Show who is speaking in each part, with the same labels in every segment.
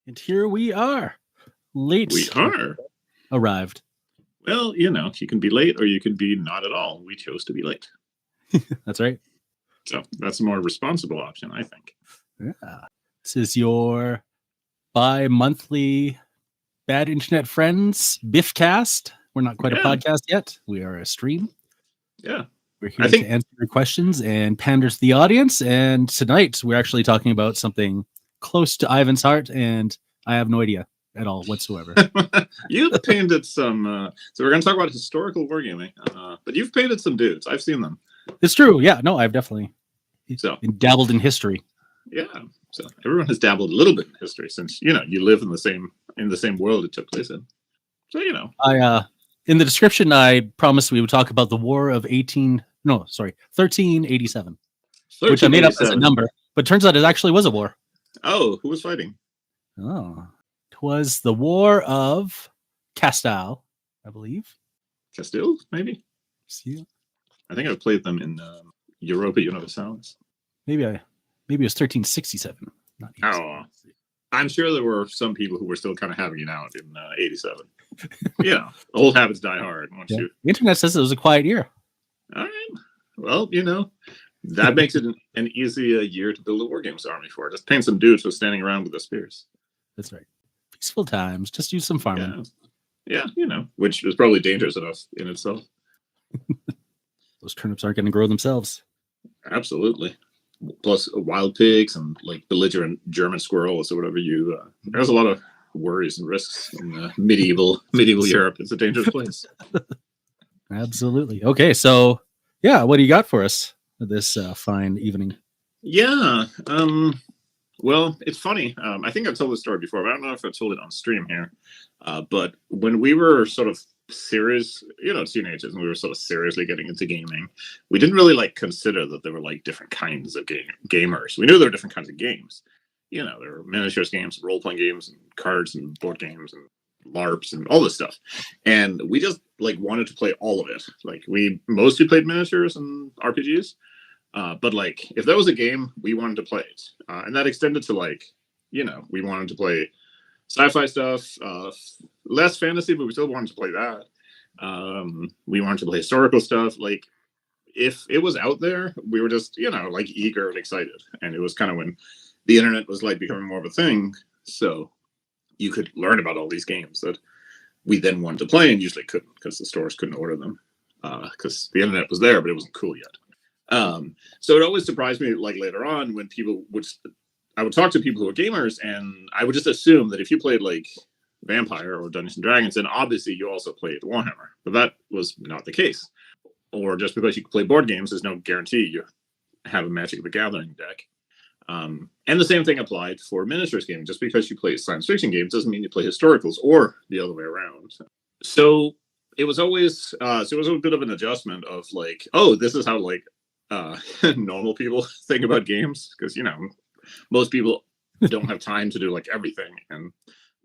Speaker 1: And here we are. Late.
Speaker 2: We are.
Speaker 1: Arrived.
Speaker 2: Well, you can be late or you can be not at all. We chose to be late.
Speaker 1: That's right.
Speaker 2: So that's a more responsible option, I think.
Speaker 1: Yeah. This is your bi-monthly Bad Internet Friends BIFcast. We're not quite a podcast yet. We are a stream.
Speaker 2: Yeah.
Speaker 1: We're here to answer your questions and pander to the audience. And tonight we're actually talking about something close to Ivan's heart, and I have no idea at all whatsoever.
Speaker 2: You've painted some. So we're going to talk about historical wargaming, but you've painted some dudes. I've seen them.
Speaker 1: It's true. Yeah. No, I've definitely dabbled in history.
Speaker 2: Yeah. So everyone has dabbled a little bit in history since you live in the same world it took place in. So
Speaker 1: I in the description I promised we would talk about the War of 1387, which I made up as a number, but turns out it actually was a war.
Speaker 2: Oh, who was fighting?
Speaker 1: Oh, it was the War of Castile, I believe.
Speaker 2: Castile, maybe.
Speaker 1: See,
Speaker 2: I think I've played them in Europa Universalis.
Speaker 1: Maybe it was 1367. Not 87.
Speaker 2: Oh, I'm sure there were some people who were still kind of having it out in 87. Old habits die hard.
Speaker 1: The internet says it was a quiet year.
Speaker 2: All right. Well, that makes it an easy year to build a war games army for. Just paint some dudes who's standing around with their spears.
Speaker 1: That's right. Peaceful times. Just use some farming.
Speaker 2: Yeah, which is probably dangerous enough in itself.
Speaker 1: Those turnips aren't going to grow themselves.
Speaker 2: Absolutely. Plus wild pigs and like belligerent German squirrels or whatever there's a lot of worries and risks in medieval Europe. It's a dangerous place.
Speaker 1: Absolutely. Okay, so what do you got for us this fine evening?
Speaker 2: Yeah. Well, it's funny. I think I've told this story before, but I don't know if I've told it on stream here. But when we were sort of serious, teenagers, and we were sort of seriously getting into gaming, we didn't really consider that there were different kinds of gamers. We knew there were different kinds of games. There were miniatures games, role-playing games, and cards and board games and LARPs and all this stuff. And we just wanted to play all of it. We mostly played miniatures and RPGs. But if there was a game, we wanted to play it. And that extended to we wanted to play sci-fi stuff, less fantasy, but we still wanted to play that. We wanted to play historical stuff. If it was out there, we were just, eager and excited. And it was kind of when the internet was becoming more of a thing. So you could learn about all these games that we then wanted to play and usually couldn't because the stores couldn't order them because the internet was there, but it wasn't cool yet. So it always surprised me later on when I would talk to people who are gamers, and I would just assume that if you played Vampire or Dungeons and Dragons, then obviously you also played Warhammer, but that was not the case. Or just because you can play board games, there's no guarantee you have a Magic the Gathering deck. And the same thing applied for miniatures gaming. Just because you play science fiction games doesn't mean you play historicals or the other way around. So it was always a bit of an adjustment of this is how normal people think about games, because most people don't have time to do everything, and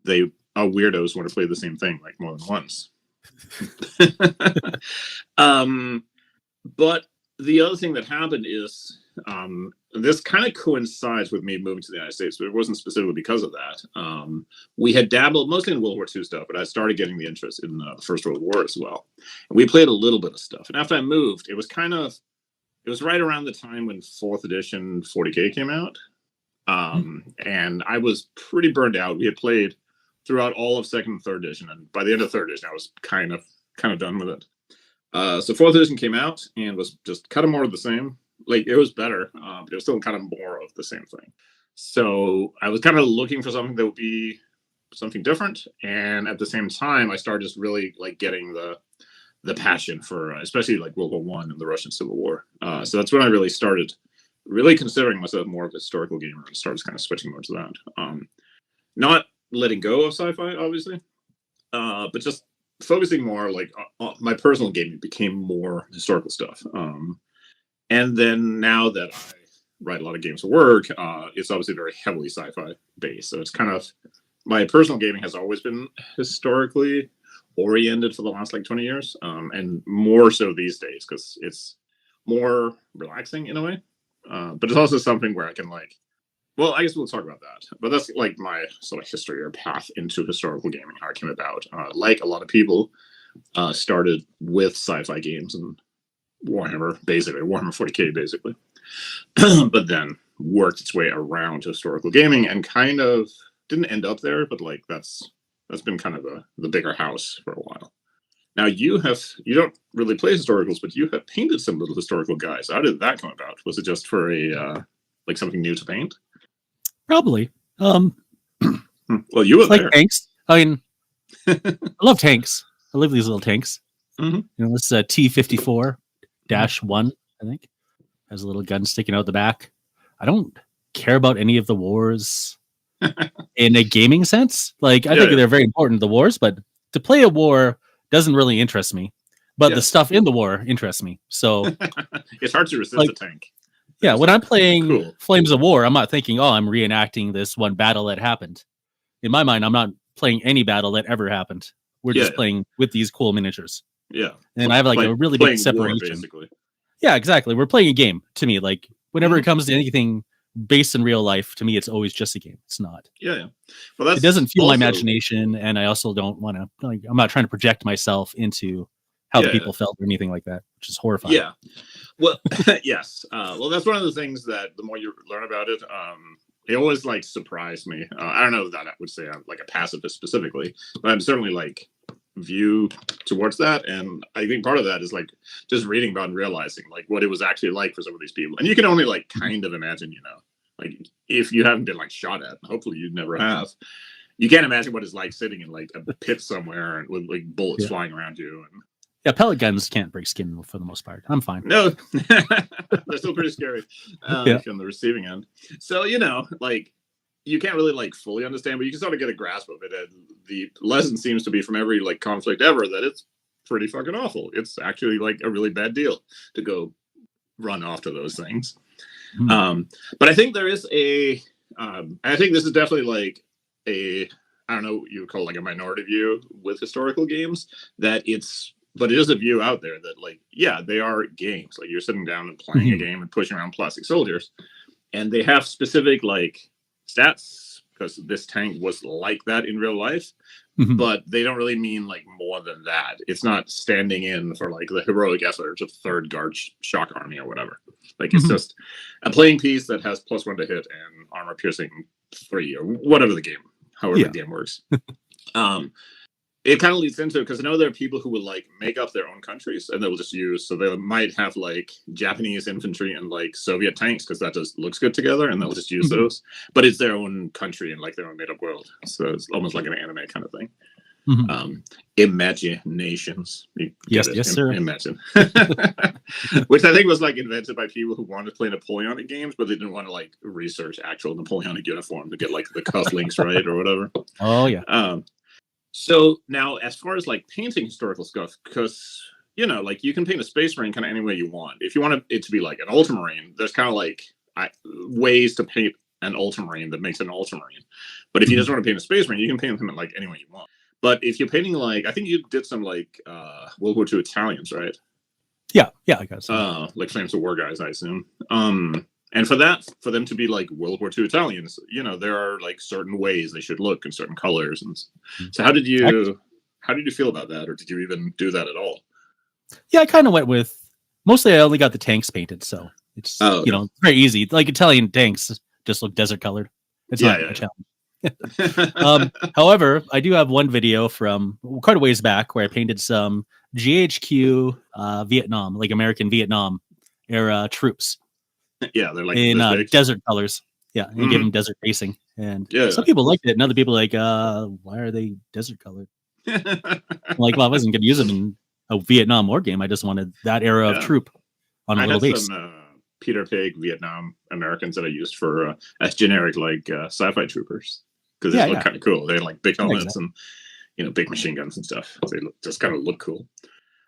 Speaker 2: they are weirdos who want to play the same thing more than once. But the other thing that happened is this kind of coincides with me moving to the United States, but it wasn't specifically because of that. We had dabbled mostly in World War II stuff, but I started getting the interest in the First World War as well. And we played a little bit of stuff. And after I moved, it was right around the time when 4th edition 40K came out. And I was pretty burned out. We had played throughout all of 2nd and 3rd edition, and by the end of 3rd edition, I was kind of done with it. So 4th edition came out and was just kind of more of the same. It was better, but it was still kind of more of the same thing. So I was kind of looking for something that would be something different, and at the same time, I started just really getting the passion for, especially World War I and the Russian Civil War. So that's when I really started considering myself more of a historical gamer and started kind of switching more to that. Not letting go of sci-fi, obviously, but just focusing more on my personal gaming became more historical stuff. And then now that I write a lot of games for work, it's obviously very heavily sci-fi based. So it's kind of, my personal gaming has always been historically oriented for the last 20 years, and more so these days because it's more relaxing in a way. But it's also something where I can Well, I guess we'll talk about that. But that's like my sort of history or path into historical gaming, how it came about. Like a lot of people, started with sci-fi games and Warhammer, basically Warhammer 40k, basically, but then worked its way around historical gaming and kind of didn't end up there. But like that's been kind of the bigger house for a while. Now you don't really play historicals, but you have painted some little historical guys. How did that come about? Was it just for a like something new to paint?
Speaker 1: Probably.
Speaker 2: Well, you were
Speaker 1: like
Speaker 2: there.
Speaker 1: Tanks. I mean, I love tanks. I love these little tanks.
Speaker 2: Mm-hmm.
Speaker 1: You know, this is a T-54-1, I think. Has a little gun sticking out the back. I don't care about any of the wars in a gaming sense. Like, I think they're very important, the wars, but to play a war doesn't really interest me. But the stuff in the war interests me. So
Speaker 2: it's hard to resist a tank.
Speaker 1: Yeah, when I'm playing Flames of War, I'm not thinking, oh, I'm reenacting this one battle that happened. In my mind, I'm not playing any battle that ever happened. We're just playing with these cool miniatures.
Speaker 2: Yeah.
Speaker 1: And I have like a really big separation.
Speaker 2: War, basically.
Speaker 1: Yeah, exactly. We're playing a game to me. Like, whenever it comes to anything based in real life, to me, it's always just a game. It's not.
Speaker 2: Yeah. Well,
Speaker 1: it doesn't fuel my imagination. And I also don't want to, like, I'm not trying to project myself into how the people felt or anything like that, which is horrifying.
Speaker 2: Yeah. Well, yes. Well, that's one of the things that the more you learn about it, it always like surprised me. I don't know that I would say I'm like a pacifist specifically, but I'm certainly like view towards that. And I think part of that is like just reading about and realizing like what it was actually like for some of these people. And you can only like kind of imagine, you know, like if you haven't been like shot at, hopefully you never have. You can't imagine what it's like sitting in like a pit somewhere with like bullets flying around you. And
Speaker 1: yeah, pellet guns can't break skin for the most part. I'm fine.
Speaker 2: No, they're still pretty scary from the receiving end. So, you know, like you can't really like fully understand, but you can sort of get a grasp of it. And the lesson seems to be from every like conflict ever that it's pretty fucking awful. It's actually like a really bad deal to go run after those things. But I think there is I think this is definitely like I don't know what you would call like a minority view with historical games, but it is a view out there that like, yeah, they are games. Like you're sitting down and playing a game and pushing around plastic soldiers, and they have specific like stats because this tank was like that in real life, but they don't really mean like more than that. It's not standing in for like the heroic effort of Third Guard Shock Army or whatever. Like it's just a playing piece that has +1 to hit and armor piercing 3 or whatever however the game works. It kind of leads into it because I know there are people who will like make up their own countries and they'll just use, so they might have like Japanese infantry and like Soviet tanks because that just looks good together and they'll just use those, but it's their own country and like their own made up world. So it's almost like an anime kind of thing. Imaginations.
Speaker 1: Yes, sir.
Speaker 2: Imagine. Which I think was like invented by people who wanted to play Napoleonic games, but they didn't want to like research actual Napoleonic uniform to get like the cufflinks right or whatever.
Speaker 1: Oh yeah.
Speaker 2: So now, as far as like painting historical stuff, because you know, like you can paint a space marine kind of any way you want. If you want it to be like an ultramarine, there's kind of like ways to paint an ultramarine that makes it an ultramarine. But if you just want to paint a space marine, you can paint them like any way you want. But if you're painting like, I think you did some like World War II Italians, right?
Speaker 1: Yeah, I guess.
Speaker 2: Like Flames of War guys, I assume. And for them to be like World War II Italians, you know, there are like certain ways they should look and certain colors. And so how did you feel about that? Or did you even do that at all?
Speaker 1: Yeah, I kind of went with, mostly I only got the tanks painted. So it's, you know, very easy. Like Italian tanks just look desert colored. It's not a challenge. However, I do have one video from quite a ways back where I painted some GHQ Vietnam, like American Vietnam era troops.
Speaker 2: Yeah, they're like
Speaker 1: in desert colors. Yeah, and give them desert racing. And some people liked it, and other people like, why are they desert colored? Like, well, I wasn't going to use them in a Vietnam war game. I just wanted that era of troop on a little base.
Speaker 2: Some Peter Pig Vietnam Americans that I used for as generic like sci-fi troopers because they look kind of cool. They had like big helmets and you know big machine guns and stuff. They just kind of look cool.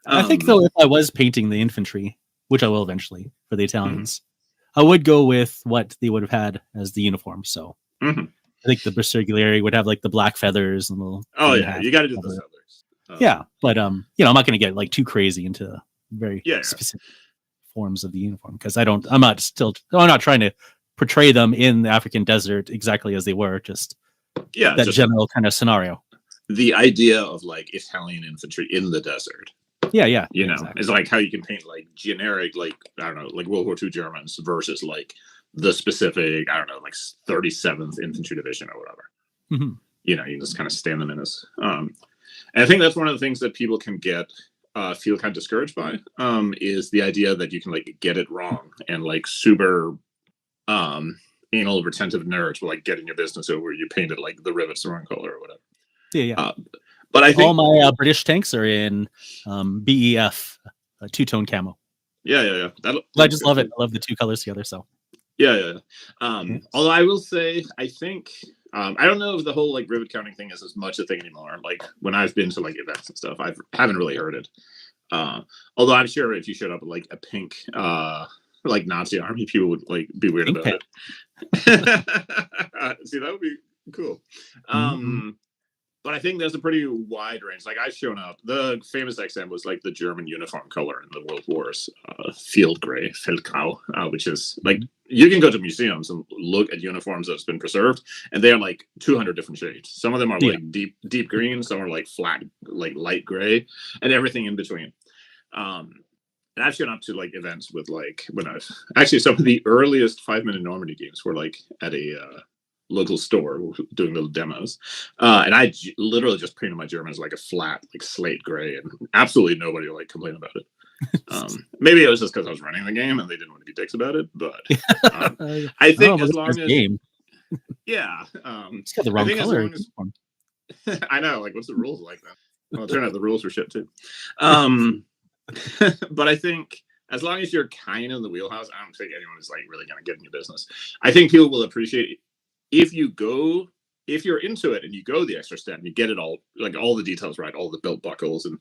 Speaker 1: I think though, if I was painting the infantry, which I will eventually for the Italians. I would go with what they would have had as the uniform. So I think the Bersaglieri would have like the black feathers and little.
Speaker 2: Oh yeah, you got to do the feathers.
Speaker 1: Yeah, but you know, I'm not going to get like too crazy into very specific forms of the uniform because I'm not trying to portray them in the African desert exactly as they were, just that just general kind of scenario.
Speaker 2: The idea of like Italian infantry in the desert.
Speaker 1: Yeah.
Speaker 2: You know, exactly. It's like how you can paint like generic, like, I don't know, like World War II Germans versus like the specific, I don't know, like 37th Infantry Division or whatever.
Speaker 1: Mm-hmm.
Speaker 2: You know, you just kind of stand them in as. And I think that's one of the things that people can feel kind of discouraged by, is the idea that you can like get it wrong and like super anal retentive nerds will like get in your business over you painted like the rivets the wrong color or whatever.
Speaker 1: Yeah.
Speaker 2: But I think
Speaker 1: all my British tanks are in BEF, two-tone camo.
Speaker 2: Yeah.
Speaker 1: I just love it. I love the two colors together. So
Speaker 2: yeah. Although I will say, I think I don't know if the whole like rivet counting thing is as much a thing anymore. Like when I've been to like events and stuff, I haven't really heard it. Although I'm sure if you showed up with like a pink like Nazi army, people would like be weird about it. See, that would be cool. But I think there's a pretty wide range. Like I've shown up. The famous XM was like the German uniform color in the World Wars, field gray, Feldgrau, which is like you can go to museums and look at uniforms that's been preserved, and they are like 200 different shades. Some of them are like deep green, some are like flat, like light gray, and everything in between. And I've shown up to like events with like some of the earliest 5-minute Normandy games were like at a local store doing little demos, and I literally just painted my Germans like a flat like slate gray, and absolutely nobody like complained about it. Maybe it was just because I was running the game and they didn't want to be dicks about it, but I think as long as game.
Speaker 1: It's got the wrong color.
Speaker 2: I know, like what's the rules like that? Well, it turned out the rules were shit too. But I think as long as you're kind of in the wheelhouse, I don't think anyone is like really going to get in your business. I think people will appreciate it. If you're into it and you go the extra step and you get it all, like all the details right, all the belt buckles and,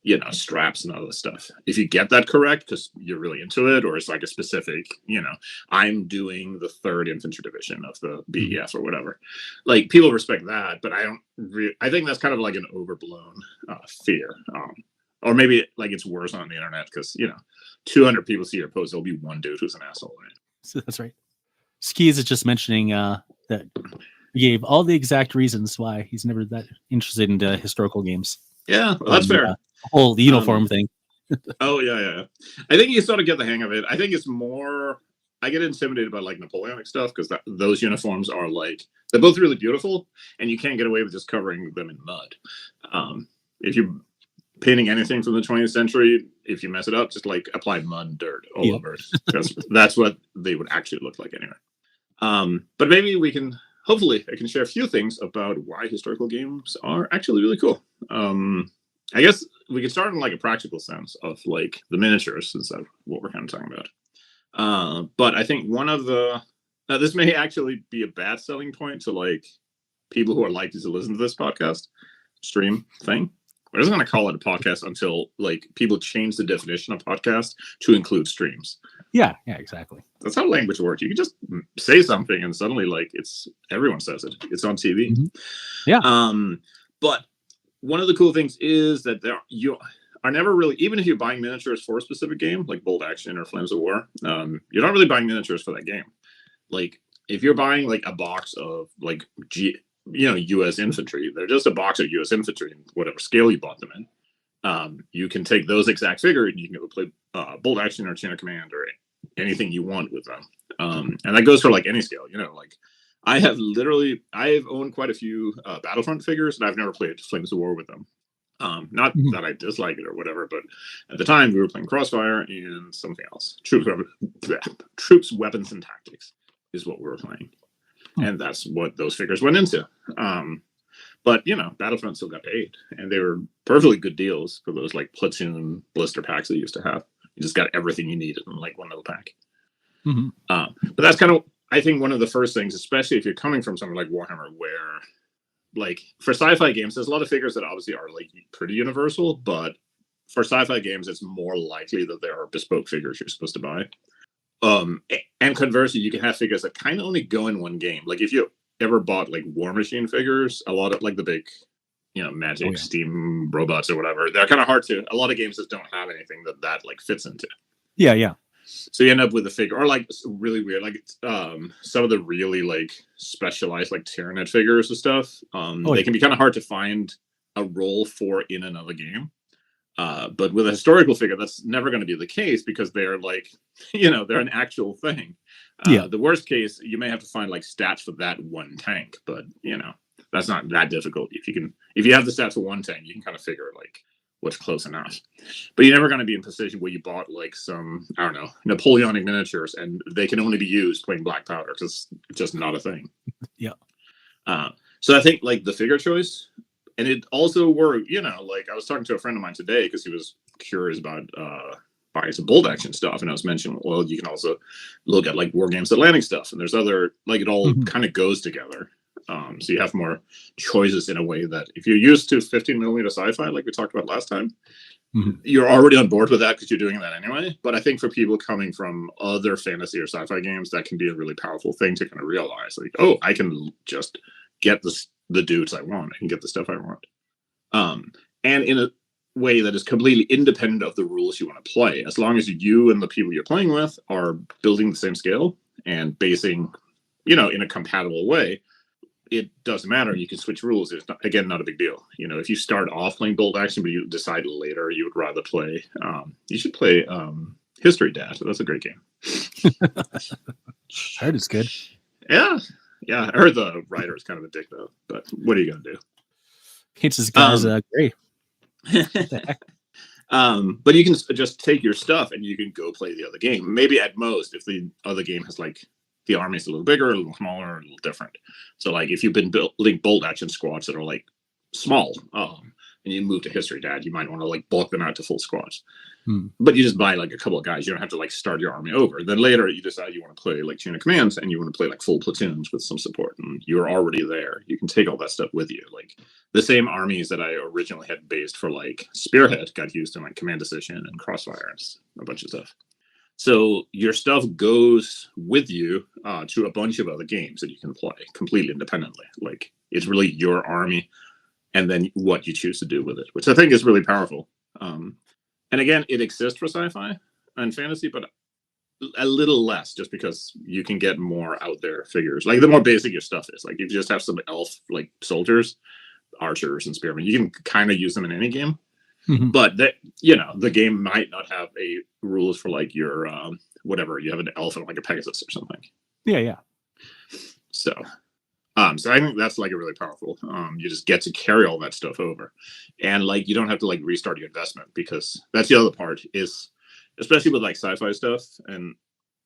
Speaker 2: you know, straps and all this stuff. If you get that correct, because you're really into it, or it's like a specific, you know, I'm doing the 3rd Infantry Division of the BEF or whatever. Like people respect that, but I think that's kind of like an overblown fear. Or maybe like it's worse on the internet because, you know, 200 people see your post, there'll be one dude who's an asshole. Right?
Speaker 1: So that's right. Skis is just mentioning that he gave all the exact reasons why he's never that interested in historical games.
Speaker 2: Yeah, well, that's fair.
Speaker 1: The uniform thing.
Speaker 2: Yeah. I think you sort of get the hang of it. I think it's more. I get intimidated by like Napoleonic stuff because those uniforms are like they're both really beautiful, and you can't get away with just covering them in mud. If you're painting anything from the 20th century, if you mess it up, just like apply mud and dirt all over it. That's what they would actually look like anyway. But maybe hopefully I can share a few things about why historical games are actually really cool. I guess we could start in like a practical sense of like the miniatures, since that's what we're kind of talking about. But I think this may actually be a bad selling point to like people who are likely to listen to this podcast stream thing. We're just going to call it a podcast until like people change the definition of podcast to include streams.
Speaker 1: Yeah, exactly.
Speaker 2: That's how language works. You can just say something and suddenly like everyone says it. It's on TV.
Speaker 1: Mm-hmm. Yeah.
Speaker 2: But one of the cool things is that you are never really, even if you're buying miniatures for a specific game, like Bold Action or Flames of War, you're not really buying miniatures for that game. Like if you're buying like a box of like U.S. infantry, they're just a box of U.S. infantry and whatever scale you bought them in. You can take those exact figures and you can go play Bold Action or Chain of Command or anything you want with them. And that goes for like any scale, you know, like I've owned quite a few Battlefront figures and I've never played Flames of War with them. Not that I dislike it or whatever, but at the time we were playing Crossfire and something else. Troops, Weapons, and Tactics is what we were playing. And that's what those figures went into. But, you know, Battlefront still got paid. And they were perfectly good deals for those, like, platoon blister packs they used to have. You just got everything you needed in, like, one little pack.
Speaker 1: Mm-hmm.
Speaker 2: But that's kind of, I think, one of the first things, especially if you're coming from something like Warhammer, where, like, for sci-fi games, there's a lot of figures that obviously are, like, pretty universal. But for sci-fi games, it's more likely that there are bespoke figures you're supposed to buy. And conversely, you can have figures that kind of only go in one game. Like if you ever bought like War Machine figures, a lot of like the big, you know, Magic, Steam robots or whatever, they're kind of hard to. A lot of games just don't have anything that like fits into.
Speaker 1: Yeah.
Speaker 2: So you end up with a figure, or like really weird, like some of the really like specialized like Tyranid figures and stuff. They can be kind of hard to find a role for in another game. But with a historical figure, that's never going to be the case because they're like, they're an actual thing. The worst case, you may have to find like stats for that one tank, but that's not that difficult. If you have the stats for one tank, you can kind of figure like what's close enough. But you're never going to be in a position where you bought like some, I don't know, Napoleonic miniatures and they can only be used playing black powder because it's just not a thing.
Speaker 1: Yeah.
Speaker 2: So I think like the figure choice, and it also worked, like I was talking to a friend of mine today because he was curious about buying some bolt action stuff. And I was mentioning, well, you can also look at like Wargames Atlantic stuff. And there's other, like it all kind of goes together. So you have more choices in a way that if you're used to 15mm sci-fi, like we talked about last time, you're already on board with that because you're doing that anyway. But I think for people coming from other fantasy or sci-fi games, that can be a really powerful thing to kind of realize like, oh, I can just get the dudes I want. I can get the stuff I want. And in a way that is completely independent of the rules you want to play. As long as you and the people you're playing with are building the same scale and basing, in a compatible way, it doesn't matter. You can switch rules. It's not a big deal. If you start off playing bolt action, but you decide later you would rather play, you should play History Dash. That's a great game.
Speaker 1: I heard it's good.
Speaker 2: Yeah. I heard the writer is kind of a dick though, but what are you going to do?
Speaker 1: Hates his guys gray.
Speaker 2: But you can just take your stuff and you can go play the other game. Maybe at most, if the other game has like the army's a little bigger, a little smaller, a little different. So like if you've been building bolt action squads that are like small, and you move to History Dad, you might want to like bulk them out to full squads. But you just buy like a couple of guys. You don't have to like start your army over. Then later you decide you want to play like chain of commands and you want to play like full platoons with some support, and you're already there. You can take all that stuff with you. Like the same armies that I originally had based for like Spearhead got used in like Command Decision and Crossfire and a bunch of stuff. So your stuff goes with you to a bunch of other games that you can play completely independently. Like it's really your army and then what you choose to do with it, which I think is really powerful. And again, it exists for sci-fi and fantasy, but a little less just because you can get more out there figures. Like the more basic your stuff is, like if you just have some elf like soldiers, archers and spearmen, you can kind of use them in any game. But that, the game might not have a rules for like your whatever. You have an elf and like a Pegasus or something.
Speaker 1: Yeah.
Speaker 2: So I think that's like a really powerful. You just get to carry all that stuff over, and like you don't have to like restart your investment, because that's the other part is, especially with like sci-fi stuff. And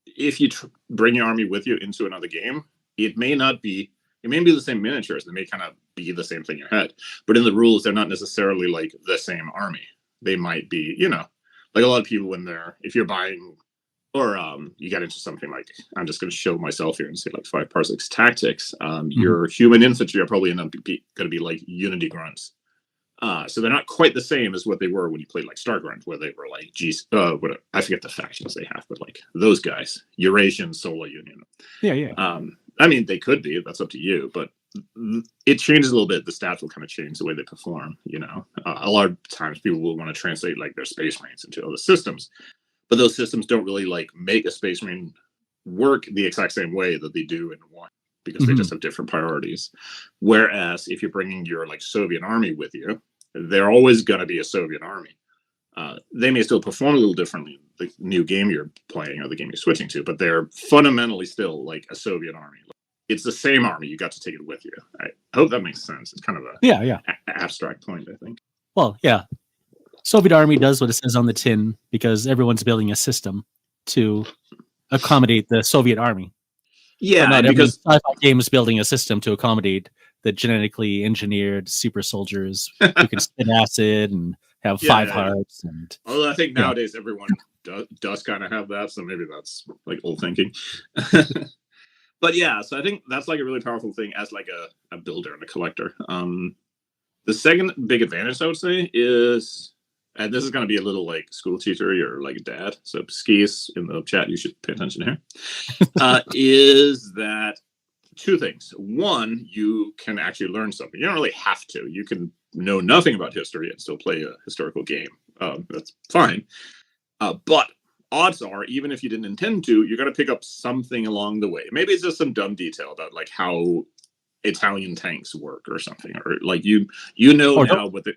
Speaker 2: if you bring your army with you into another game, it may be the same miniatures. They may kind of be the same thing in your head, but in the rules, they're not necessarily like the same army. They might be, like a lot of people if you're buying, or you get into something like, I'm just going to show myself here and say like 5 parsecs tactics. Your human infantry are probably going to be like Unity grunts. So they're not quite the same as what they were when you played like Star Grunt, where they were like, I forget the factions they have, but like those guys, Eurasian, Solar Union.
Speaker 1: Yeah.
Speaker 2: I mean, they could be. That's up to you, but it changes a little bit. The stats will kind of change the way they perform. A lot of times people will want to translate like their Space Marines into other systems, but those systems don't really like make a Space Marine work the exact same way that they do in one, because they just have different priorities. Whereas if you're bringing your like Soviet army with you, they're always going to be a Soviet army. They may still perform a little differently the new game you're playing or the game you're switching to, but they're fundamentally still like a Soviet army. It's the same army. You got to take it with you. I hope that makes sense. It's kind of a abstract point, I think.
Speaker 1: Well, yeah. Soviet army does what it says on the tin because everyone's building a system to accommodate the Soviet army.
Speaker 2: Yeah,
Speaker 1: not because sci-fi game is building a system to accommodate the genetically engineered super soldiers who can spit acid and have 5 hearts. And
Speaker 2: although I think nowadays everyone does kind of have that, so maybe that's like old thinking. But yeah, so I think that's like a really powerful thing as like a builder and a collector. The second big advantage I would say is, and this is going to be a little like school teacher or like a dad, so skis in the chat, you should pay attention here, is that 2 things. One, you can actually learn something. You don't really have to. You can know nothing about history and still play a historical game. That's fine. But odds are, even if you didn't intend to, you're going to pick up something along the way. Maybe it's just some dumb detail about like how Italian tanks work or something, or like you know now what the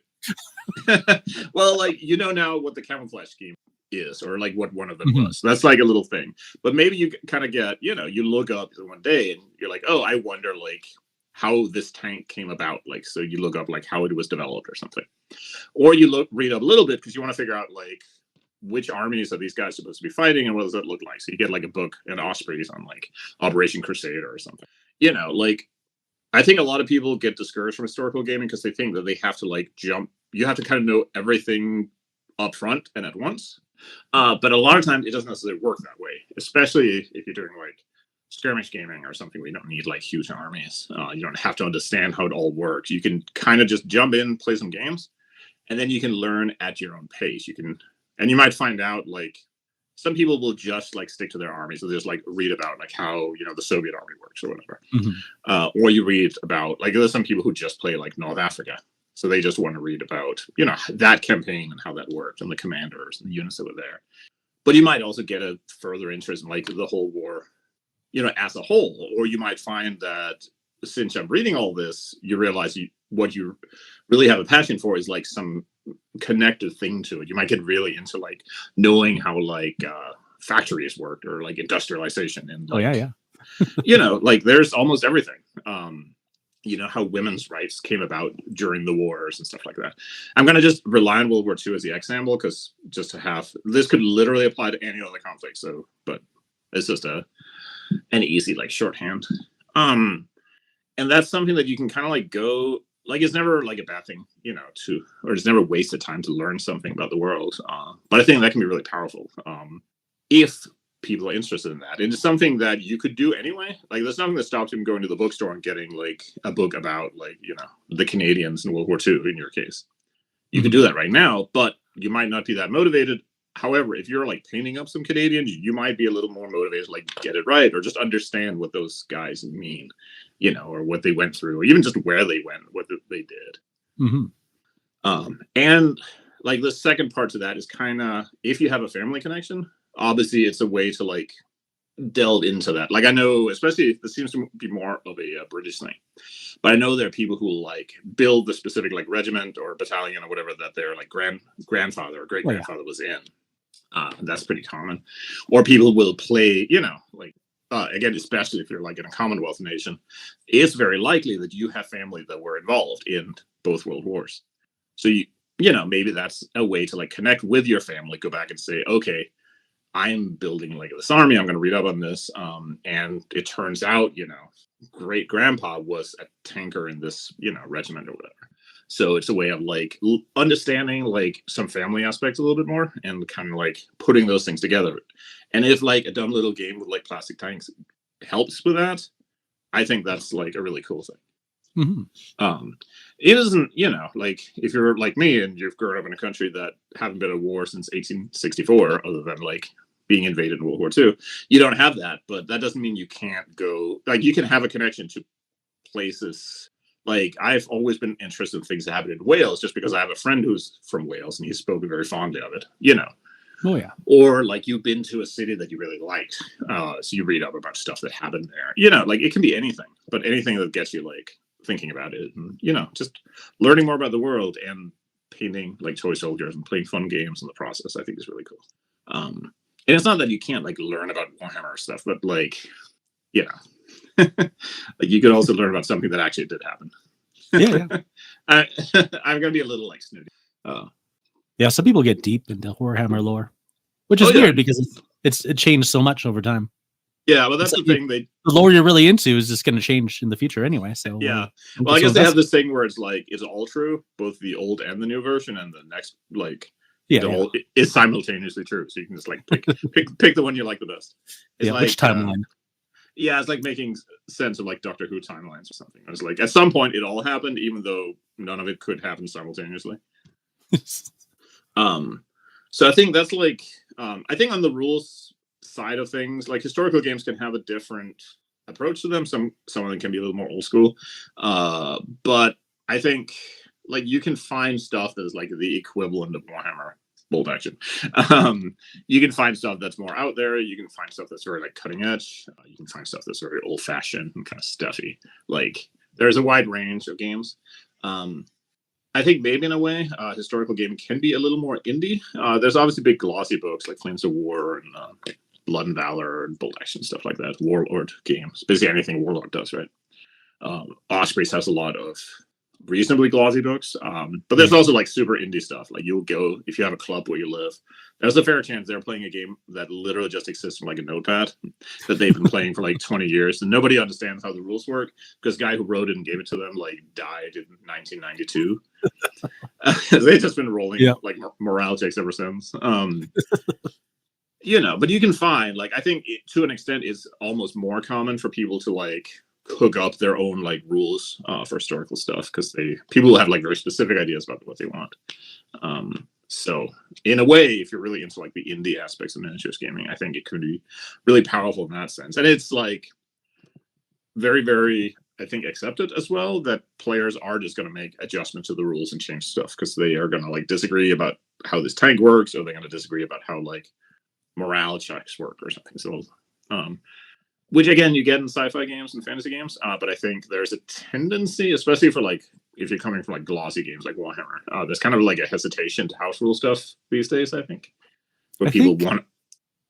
Speaker 2: well, like you know now what the camouflage scheme is, or like what one of them was. That's like a little thing. But maybe you kind of get, you look up one day and you're like, oh, I wonder like how this tank came about. Like, so you look up like how it was developed or something, or you read up a little bit because you want to figure out like which armies are these guys supposed to be fighting and what does that look like. So you get like a book, an Ospreys on like Operation Crusader or something. Like I think a lot of people get discouraged from historical gaming because they think that they have to like jump. You have to kind of know everything up front and at once. But a lot of times it doesn't necessarily work that way, especially if you're doing like skirmish gaming or something where you don't need like huge armies. You don't have to understand how it all works. You can kind of just jump in, play some games, and then you can learn at your own pace. And you might find out like some people will just like stick to their armies. So just like read about like how, the Soviet army works or whatever. Or you read about like, there's some people who just play like North Africa. So they just want to read about, that campaign and how that worked and the commanders and the units that were there. But you might also get a further interest in like the whole war, as a whole. Or you might find that since I'm reading all this, you realize what you really have a passion for is like some connected thing to it. You might get really into like knowing how like factories worked or like industrialization and like, like there's almost everything. How women's rights came about during the wars and stuff like that. I'm going to just rely on World War II as the example because just to have this could literally apply to any other conflict. So, but it's just an easy like shorthand. And that's something that you can kind of like go like it's never like a bad thing, or it's never wasted time to learn something about the world. But I think that can be really powerful if people are interested in that. And it's something that you could do anyway. Like there's nothing that stops him going to the bookstore and getting like a book about like, the Canadians in World War II in your case. You could do that right now, but you might not be that motivated. However, if you're like painting up some Canadians, you might be a little more motivated to like get it right or just understand what those guys mean, or what they went through, or even just where they went, what they did. And like the second part to that is kind of if you have a family connection, obviously it's a way to like delve into that. Like I know, especially if this seems to be more of a British thing, but I know there are people who like build the specific like regiment or battalion or whatever that their like grandfather or great grandfather was in. That's pretty common. Or people will play, like again, especially if you're like in a Commonwealth nation, it's very likely that you have family that were involved in both world wars. So maybe that's a way to like connect with your family, go back and say, okay, I'm building like this army. I'm going to read up on this. And it turns out, great grandpa was a tanker in this, regiment or whatever. So it's a way of like understanding like some family aspects a little bit more and kind of like putting those things together. And if like a dumb little game with like plastic tanks helps with that, I think that's like a really cool thing. It isn't, like if you're like me and you've grown up in a country that haven't been at war since 1864, other than like being invaded in World War II, you don't have that. But that doesn't mean you can't go, like you can have a connection to places. Like I've always been interested in things that happen in Wales just because I have a friend who's from Wales and he's spoken very fondly of it,
Speaker 1: Oh yeah.
Speaker 2: Or like you've been to a city that you really liked. So you read up about stuff that happened there, like it can be anything, but anything that gets you like thinking about it and, just learning more about the world and painting like toy soldiers and playing fun games in the process, I think is really cool. And it's not that you can't like learn about Warhammer stuff, but like, like you could also learn about something that actually did happen.
Speaker 1: Yeah.
Speaker 2: I'm gonna be a little like snooty.
Speaker 1: Yeah, some people get deep into Warhammer lore, which is weird because it changed so much over time.
Speaker 2: Yeah, well, that's the thing. The
Speaker 1: lore you're really into is just going to change in the future anyway. So
Speaker 2: yeah, well, I guess they have this thing where it's like it's all true, both the old and the new version, and the next like all is simultaneously true. So you can just like pick the one you like the best. It's like,
Speaker 1: which timeline?
Speaker 2: It's like making sense of like Doctor Who timelines or something. It's like at some point it all happened, even though none of it could happen simultaneously. So I think that's like I think on the rules side of things, like historical games can have a different approach to them. Some of them can be a little more old school, but I think like you can find stuff that is like the equivalent of Warhammer bolt action. You can find stuff that's more out there. You can find stuff that's very like cutting edge. You can find stuff that's very old fashioned and kind of stuffy. Like there's a wide range of games. I think maybe in a way, historical gaming can be a little more indie. There's obviously big glossy books like Flames of War and Blood and Valor and bolt action stuff like that. Warlord games, basically anything Warlord does, right? Ospreys has a lot of reasonably glossy books, but there's also like super indie stuff. Like you'll go if you have a club where you live. There's a fair chance they're playing a game that literally just exists from like a notepad that they've been playing for like 20 years, and nobody understands how the rules work because the guy who wrote it and gave it to them like died in 1992. They've just been rolling like morale checks ever since. But you can find like I think to an extent it's almost more common for people to like cook up their own like rules for historical stuff because people have like very specific ideas about what they want. So in a way, if you're really into like the indie aspects of miniatures gaming, I think it could be really powerful in that sense. And it's like very, very, I think, accepted as well that players are just going to make adjustments to the rules and change stuff because they are going to like disagree about how this tank works, or they're going to disagree about how like morale checks work or something. So, which again you get in sci-fi games and fantasy games, but I think there's a tendency, especially for like if you're coming from like glossy games like Warhammer, there's kind of like a hesitation to house rule stuff these days. I think, but people want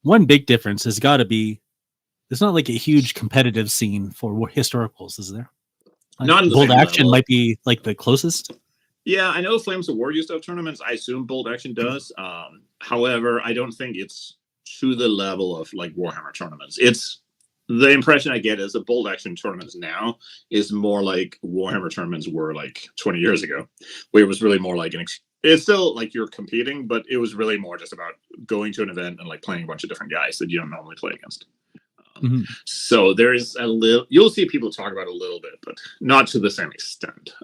Speaker 1: one big difference has got to be there's not like a huge competitive scene for historicals, is there? Like,
Speaker 2: not in the
Speaker 1: bolt action
Speaker 2: level.
Speaker 1: Might be like the closest.
Speaker 2: Yeah, I know Flames of War used to have tournaments. I assume bolt action does. However, I don't think it's to the level of like Warhammer tournaments. It's the impression I get is the bolt action tournaments now is more like Warhammer tournaments were like 20 years ago, where it was really more like it's still like you're competing, but it was really more just about going to an event and like playing a bunch of different guys that you don't normally play against. So there is a little, you'll see people talk about it a little bit, but not to the same extent.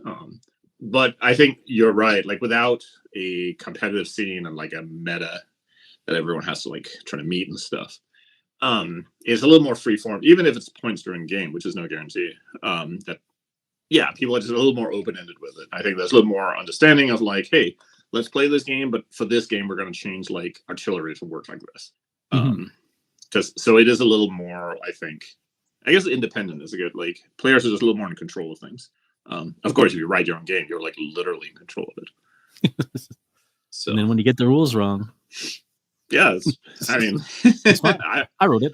Speaker 2: But I think you're right. Like without a competitive scene and like a meta that everyone has to like try to meet and stuff, it's a little more freeform, even if it's points during game, which is no guarantee. People are just a little more open-ended with it. I think there's a little more understanding of like, hey, let's play this game, but for this game, we're going to change like artillery to work like this. So it is a little more, I guess independent is a good, like players are just a little more in control of things. Of course, if you write your own game, you're like literally in control of it. So
Speaker 1: and then when you get the rules wrong.
Speaker 2: Yeah,
Speaker 1: I wrote it.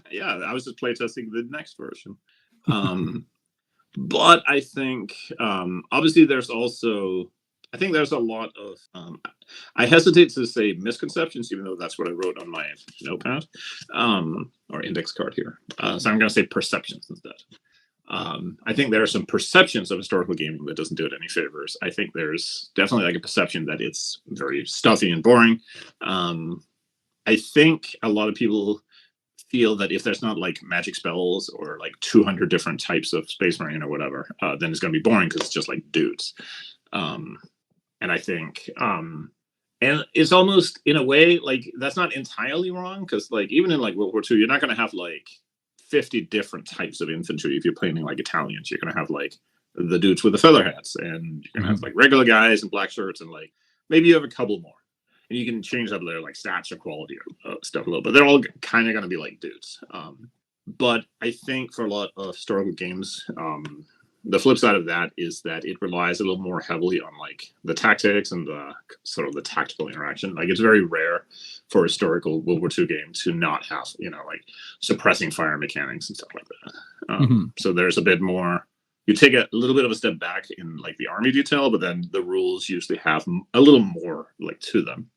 Speaker 2: Yeah, I was just playtesting the next version. But I think obviously there's also, I think there's a lot of, I hesitate to say misconceptions, even though that's what I wrote on my notepad or index card here. So I'm going to say perceptions instead. I think there are some perceptions of historical gaming that doesn't do it any favors. I think there's definitely like a perception that it's very stuffy and boring. I think a lot of people feel that if there's not like magic spells or like 200 different types of Space Marine or whatever, then it's going to be boring because it's just like dudes. And I think, and it's almost in a way like that's not entirely wrong because like even in like World War II, you're not going to have like 50 different types of infantry. If you're playing like Italians, you're going to have like the dudes with the feather hats, and you're going to have like regular guys in black shirts, and like maybe you have a couple more, and you can change up their like stats or quality or stuff a little, but they're all kind of going to be like dudes. But I think for a lot of historical games, the flip side of that is that it relies a little more heavily on like the tactics and the sort of the tactical interaction. Like it's very rare for a historical World War II game to not have, like suppressing fire mechanics and stuff like that. So there's a bit more, you take a little bit of a step back in like the army detail, but then the rules usually have a little more like to them,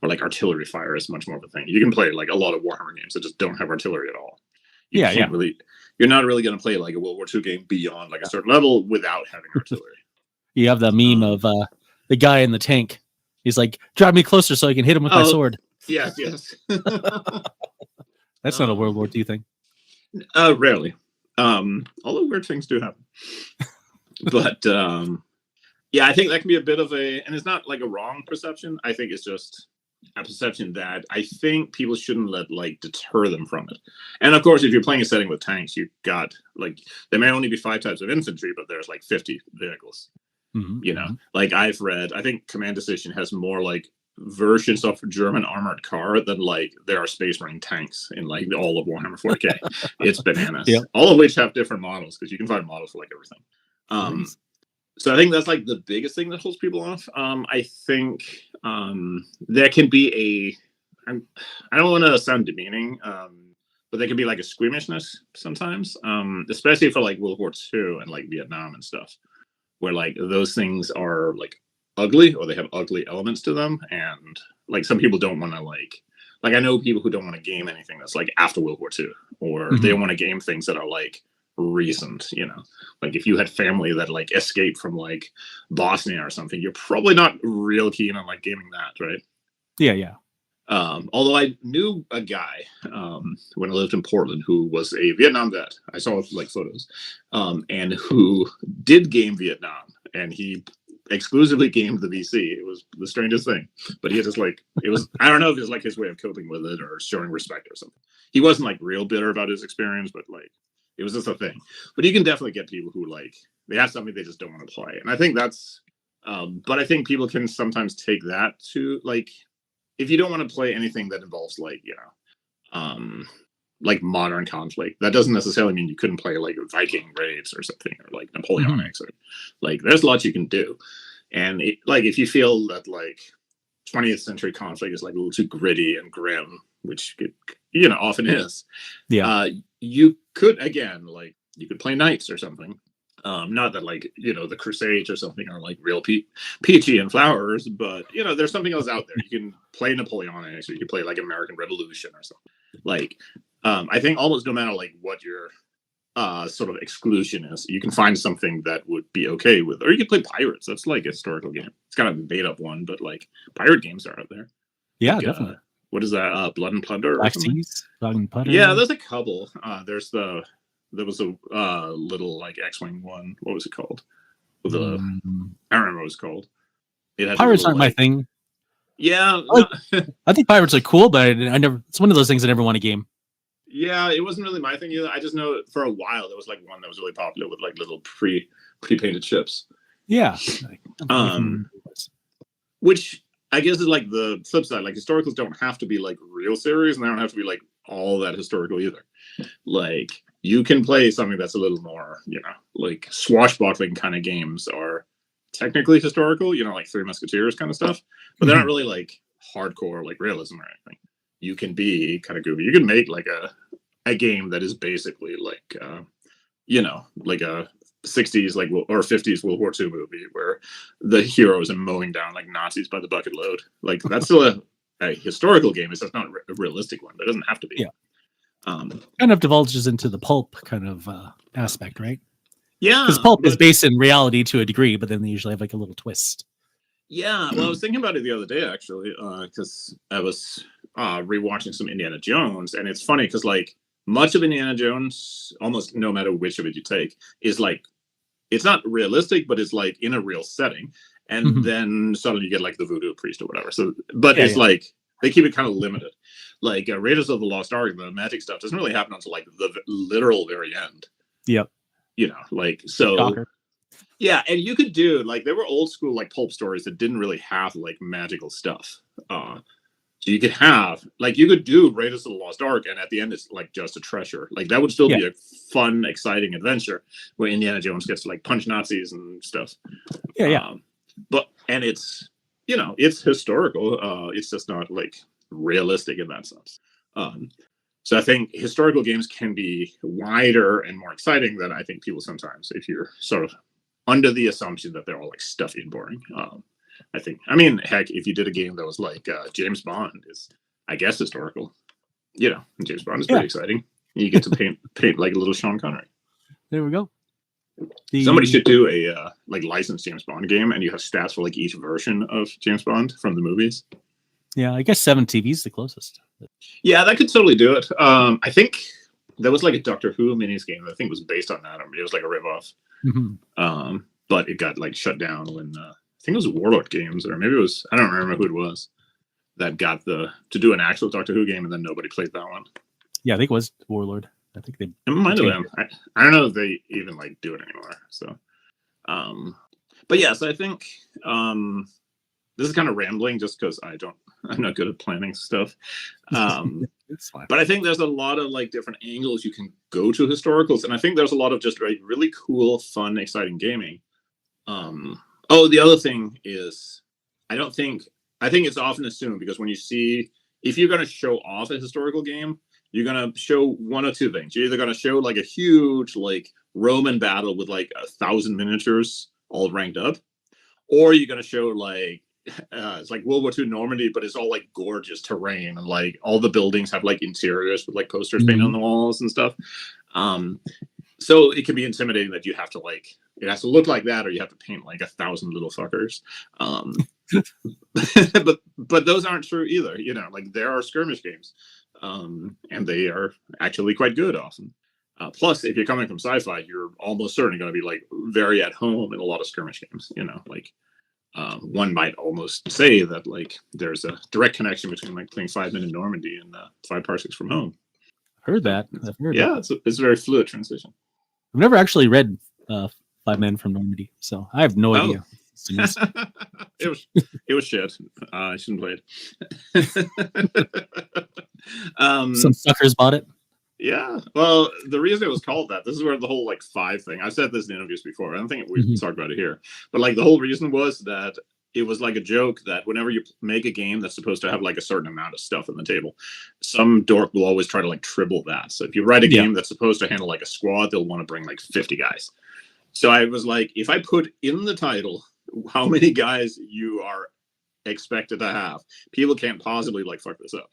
Speaker 2: or like artillery fire is much more of a thing. You can play like a lot of Warhammer games that just don't have artillery at all. You're not really going to play like a World War II game beyond like a certain level without having artillery.
Speaker 1: You have that meme of the guy in the tank. He's like, drive me closer so I can hit him with my sword.
Speaker 2: Yes.
Speaker 1: That's not a World War II thing.
Speaker 2: Rarely. Although weird things do happen. But I think that can be a bit of and it's not like a wrong perception. I think it's just a perception that I think people shouldn't let like deter them from it. And of course, if you're playing a setting with tanks, you've got like there may only be 5 types of infantry, but there's like 50 vehicles. Like I've read, I think Command Decision has more like versions of German armored car than like there are Space Marine tanks in like all of Warhammer 40k. It's bananas. Yep. All of which have different models because you can find models for like everything. Nice. So I think that's like the biggest thing that holds people off. I think there can be I don't want to sound demeaning, but there can be like a squeamishness sometimes, especially for like World War II and like Vietnam and stuff, where like those things are like ugly or they have ugly elements to them, and like some people don't want to like I know people who don't want to game anything that's like after World War II, or they don't want to game things that are like recent, you know, like if you had family that like escaped from like Bosnia or something, you're probably not real keen on like gaming that, right?
Speaker 1: Yeah.
Speaker 2: Although I knew a guy when I lived in Portland who was a Vietnam vet. I saw like photos, and who did game Vietnam, and he exclusively gamed the VC. It was the strangest thing, but he had just like, it was, I don't know if it was like his way of coping with it or showing respect or something. He wasn't like real bitter about his experience, but like it was just a thing. But you can definitely get people who like, they have something they just don't want to play, and I think that's but I think people can sometimes take that to like, if you don't want to play anything that involves like, you know, like modern conflict, that doesn't necessarily mean you couldn't play like Viking raids or something, or like Napoleonics, or like there's lots you can do. And it, like if you feel that like 20th century conflict is like a little too gritty and grim, which it, you know, often is, you could, again, like you could play knights or something. Not that like, you know, the Crusades or something are like real peachy and flowers, but you know, there's something else out there. You can play Napoleonics, or you can play like American Revolution or something. Like I think almost no matter like what your sort of exclusion is, you can find something that would be okay with, or you can play pirates. That's like a historical game. It's kind of a made up one, but like pirate games are out there.
Speaker 1: Yeah,
Speaker 2: like,
Speaker 1: definitely.
Speaker 2: What is that? Blood and Plunder?
Speaker 1: Black Seas? Blood and Plunder?
Speaker 2: Yeah, there's a couple. There was a little like X-Wing one. What was it called? I don't remember what it was called.
Speaker 1: Pirates aren't my thing.
Speaker 2: Yeah.
Speaker 1: I think pirates are cool, but I never, it's one of those things I never want to game.
Speaker 2: Yeah, it wasn't really my thing either. I just know for a while there was like one that was really popular with like little pre-painted ships.
Speaker 1: Yeah.
Speaker 2: Which I guess is like the flip side. Like historicals don't have to be like real serious, and they don't have to be like all that historical either. Like you can play something that's a little more, you know, like swashbuckling kind of games are technically historical, you know, like Three Musketeers kind of stuff, but they're not really like hardcore like realism or anything. You can be kind of goofy. You can make like a game that is basically like you know, like a 60s like or 50s World War II movie where the heroes are mowing down like Nazis by the bucket load. Like that's still a historical game. It's just not a realistic one. That doesn't have to be.
Speaker 1: Yeah. Kind of divulges into the pulp kind of aspect, right?
Speaker 2: Yeah,
Speaker 1: because pulp is based in reality to a degree, but then they usually have like a little twist.
Speaker 2: Yeah, well, I was thinking about it the other day actually, because I was rewatching some Indiana Jones, and it's funny because like much of Indiana Jones, almost no matter which of it you take, is like it's not realistic, but it's like in a real setting, and then suddenly you get like the voodoo priest or whatever. So, but it's like they keep it kind of limited. Like Raiders of the Lost Ark, the magic stuff doesn't really happen until like the literal very end.
Speaker 1: Yep.
Speaker 2: You know, like so. Shocker. Yeah, and you could do like there were old school like pulp stories that didn't really have like magical stuff. So you could have like you could do Raiders of the Lost Ark, and at the end it's like just a treasure. Like that would still be a fun, exciting adventure where Indiana Jones gets to like punch Nazis and stuff.
Speaker 1: Yeah.
Speaker 2: But and it's, you know, it's historical. It's just not like realistic in that sense. So I think historical games can be wider and more exciting than I think people sometimes, if you're sort of under the assumption that they're all like stuffy and boring. I mean, heck, if you did a game that was like James Bond is, I guess, historical, you know, James Bond is pretty exciting. You get to paint like a little Sean Connery.
Speaker 1: There we go.
Speaker 2: Somebody should do a like licensed James Bond game, and you have stats for like each version of James Bond from the movies.
Speaker 1: Yeah, I guess 7 TV is the closest.
Speaker 2: Yeah, that could totally do it. I think there was like a Doctor Who minis game that I think was based on that. It was like a ripoff. But it got like shut down when I think it was Warlord Games, or maybe it was, I don't remember who it was that got to do an actual Doctor Who game, and then nobody played that one.
Speaker 1: Yeah, I think it was Warlord. I think they
Speaker 2: might have been. I don't know if they even like do it anymore. So, but yeah, so I think this is kind of rambling just because I'm not good at planning stuff. It's fine. But I think there's a lot of like different angles you can go to historicals, and I think there's a lot of just like really cool, fun, exciting gaming. The other thing is, I think it's often assumed, because when you see, if you're going to show off a historical game, you're going to show one or two things. You're either going to show like a huge like Roman battle with like 1,000 miniatures all ranked up, or you're going to show like it's like World War II Normandy, but it's all like gorgeous terrain, and like all the buildings have like interiors with like posters painted on the walls and stuff. So it can be intimidating that you have to like, it has to look like that, or you have to paint like 1,000 little fuckers. But those aren't true either. You know, like there are skirmish games, and they are actually quite good often. Plus, if you're coming from sci-fi, you're almost certainly going to be like very at home in a lot of skirmish games. You know, like one might almost say that like there's a direct connection between like playing 5 Men in Normandy and 5 Parsecs from Home.
Speaker 1: Heard that.
Speaker 2: It's a very fluid transition.
Speaker 1: I've never actually read 5 Men from Normandy, so I have no idea.
Speaker 2: It was shit. I shouldn't play it.
Speaker 1: Some suckers bought it.
Speaker 2: Yeah. Well, the reason it was called that, this is where the whole like 5 thing, I've said this in interviews before, I don't think we've talked about it here, but like the whole reason was that it was like a joke that whenever you make a game that's supposed to have like a certain amount of stuff on the table, some dork will always try to like triple that. So if you write a game that's supposed to handle like a squad, they'll want to bring like 50 guys. So I was like, if I put in the title how many guys you are expected to have, people can't possibly like fuck this up.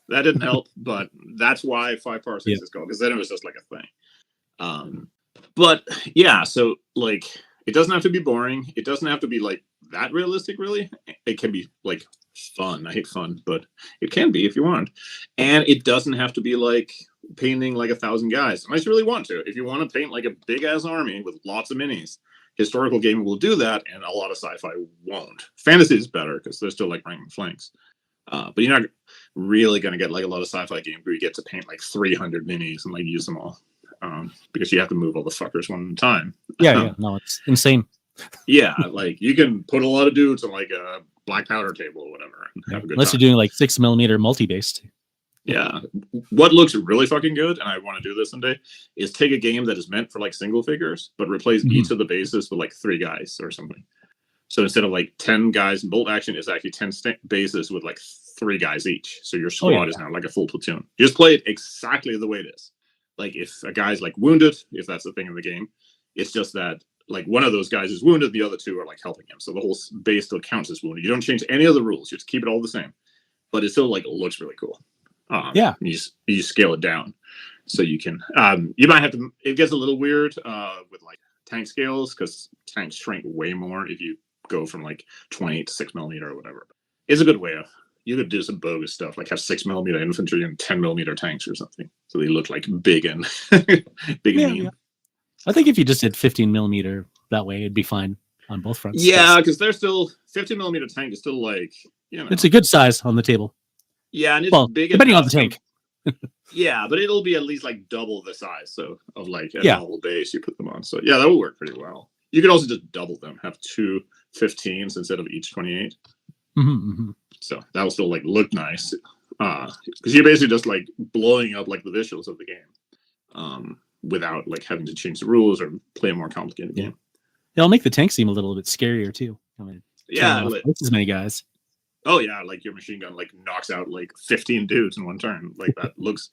Speaker 2: That didn't help, but that's why 5 Parsecs is called, because then it was just like a thing. But yeah, so like it doesn't have to be boring. It doesn't have to be like that realistic, really. It can be like fun. I hate fun, but it can be if you want. And it doesn't have to be like painting like 1,000 guys, unless you really want to. If you want to paint like a big ass army with lots of minis, historical gaming will do that, and a lot of sci-fi won't. Fantasy is better because they're still like ranking flanks. But you're not really going to get like a lot of sci-fi games where you get to paint like 300 minis and like use them all, because you have to move all the fuckers one at a time.
Speaker 1: No, it's insane.
Speaker 2: Yeah, like you can put a lot of dudes on like a black powder table or whatever and have a good
Speaker 1: unless
Speaker 2: time.
Speaker 1: You're doing like 6mm multi-based.
Speaker 2: Yeah, what looks really fucking good, and I want to do this someday, is take a game that is meant for like single figures, but replace each of the bases with like 3 guys or something. So instead of like 10 guys in bolt action, it's actually 10 bases with like 3 guys each. So your squad is now like a full platoon. You just play it exactly the way it is. Like if a guy's like wounded, if that's the thing in the game, it's just that like one of those guys is wounded, the other 2 are like helping him. So the whole base still counts as wounded. You don't change any of the rules. You just keep it all the same. But it still like looks really cool. You scale it down. So you can, you might have to, it gets a little weird with like tank scales, because tanks shrink way more if you go from like 28 to 6mm or whatever. It's a good way of, you could do some bogus stuff, like have 6mm infantry and 10mm tanks or something, so they look like big and big and mean.
Speaker 1: I think if you just did 15mm that way, it'd be fine on both fronts.
Speaker 2: Yeah, because they're still 15mm tank is still like, you know,
Speaker 1: it's a good size on the table.
Speaker 2: Yeah, and it's big
Speaker 1: depending on the tank.
Speaker 2: Yeah, but it'll be at least like double the size of like a normal base you put them on. So yeah, that will work pretty well. You could also just double them, have 2 15s instead of each 28. So that'll still like look nice, because you're basically just like blowing up like the visuals of the game, without like having to change the rules or play a more complicated game.
Speaker 1: It'll make the tank seem a little bit scarier too. I mean,
Speaker 2: like,
Speaker 1: as many guys.
Speaker 2: Oh yeah, like your machine gun like knocks out like 15 dudes in one turn. Like that looks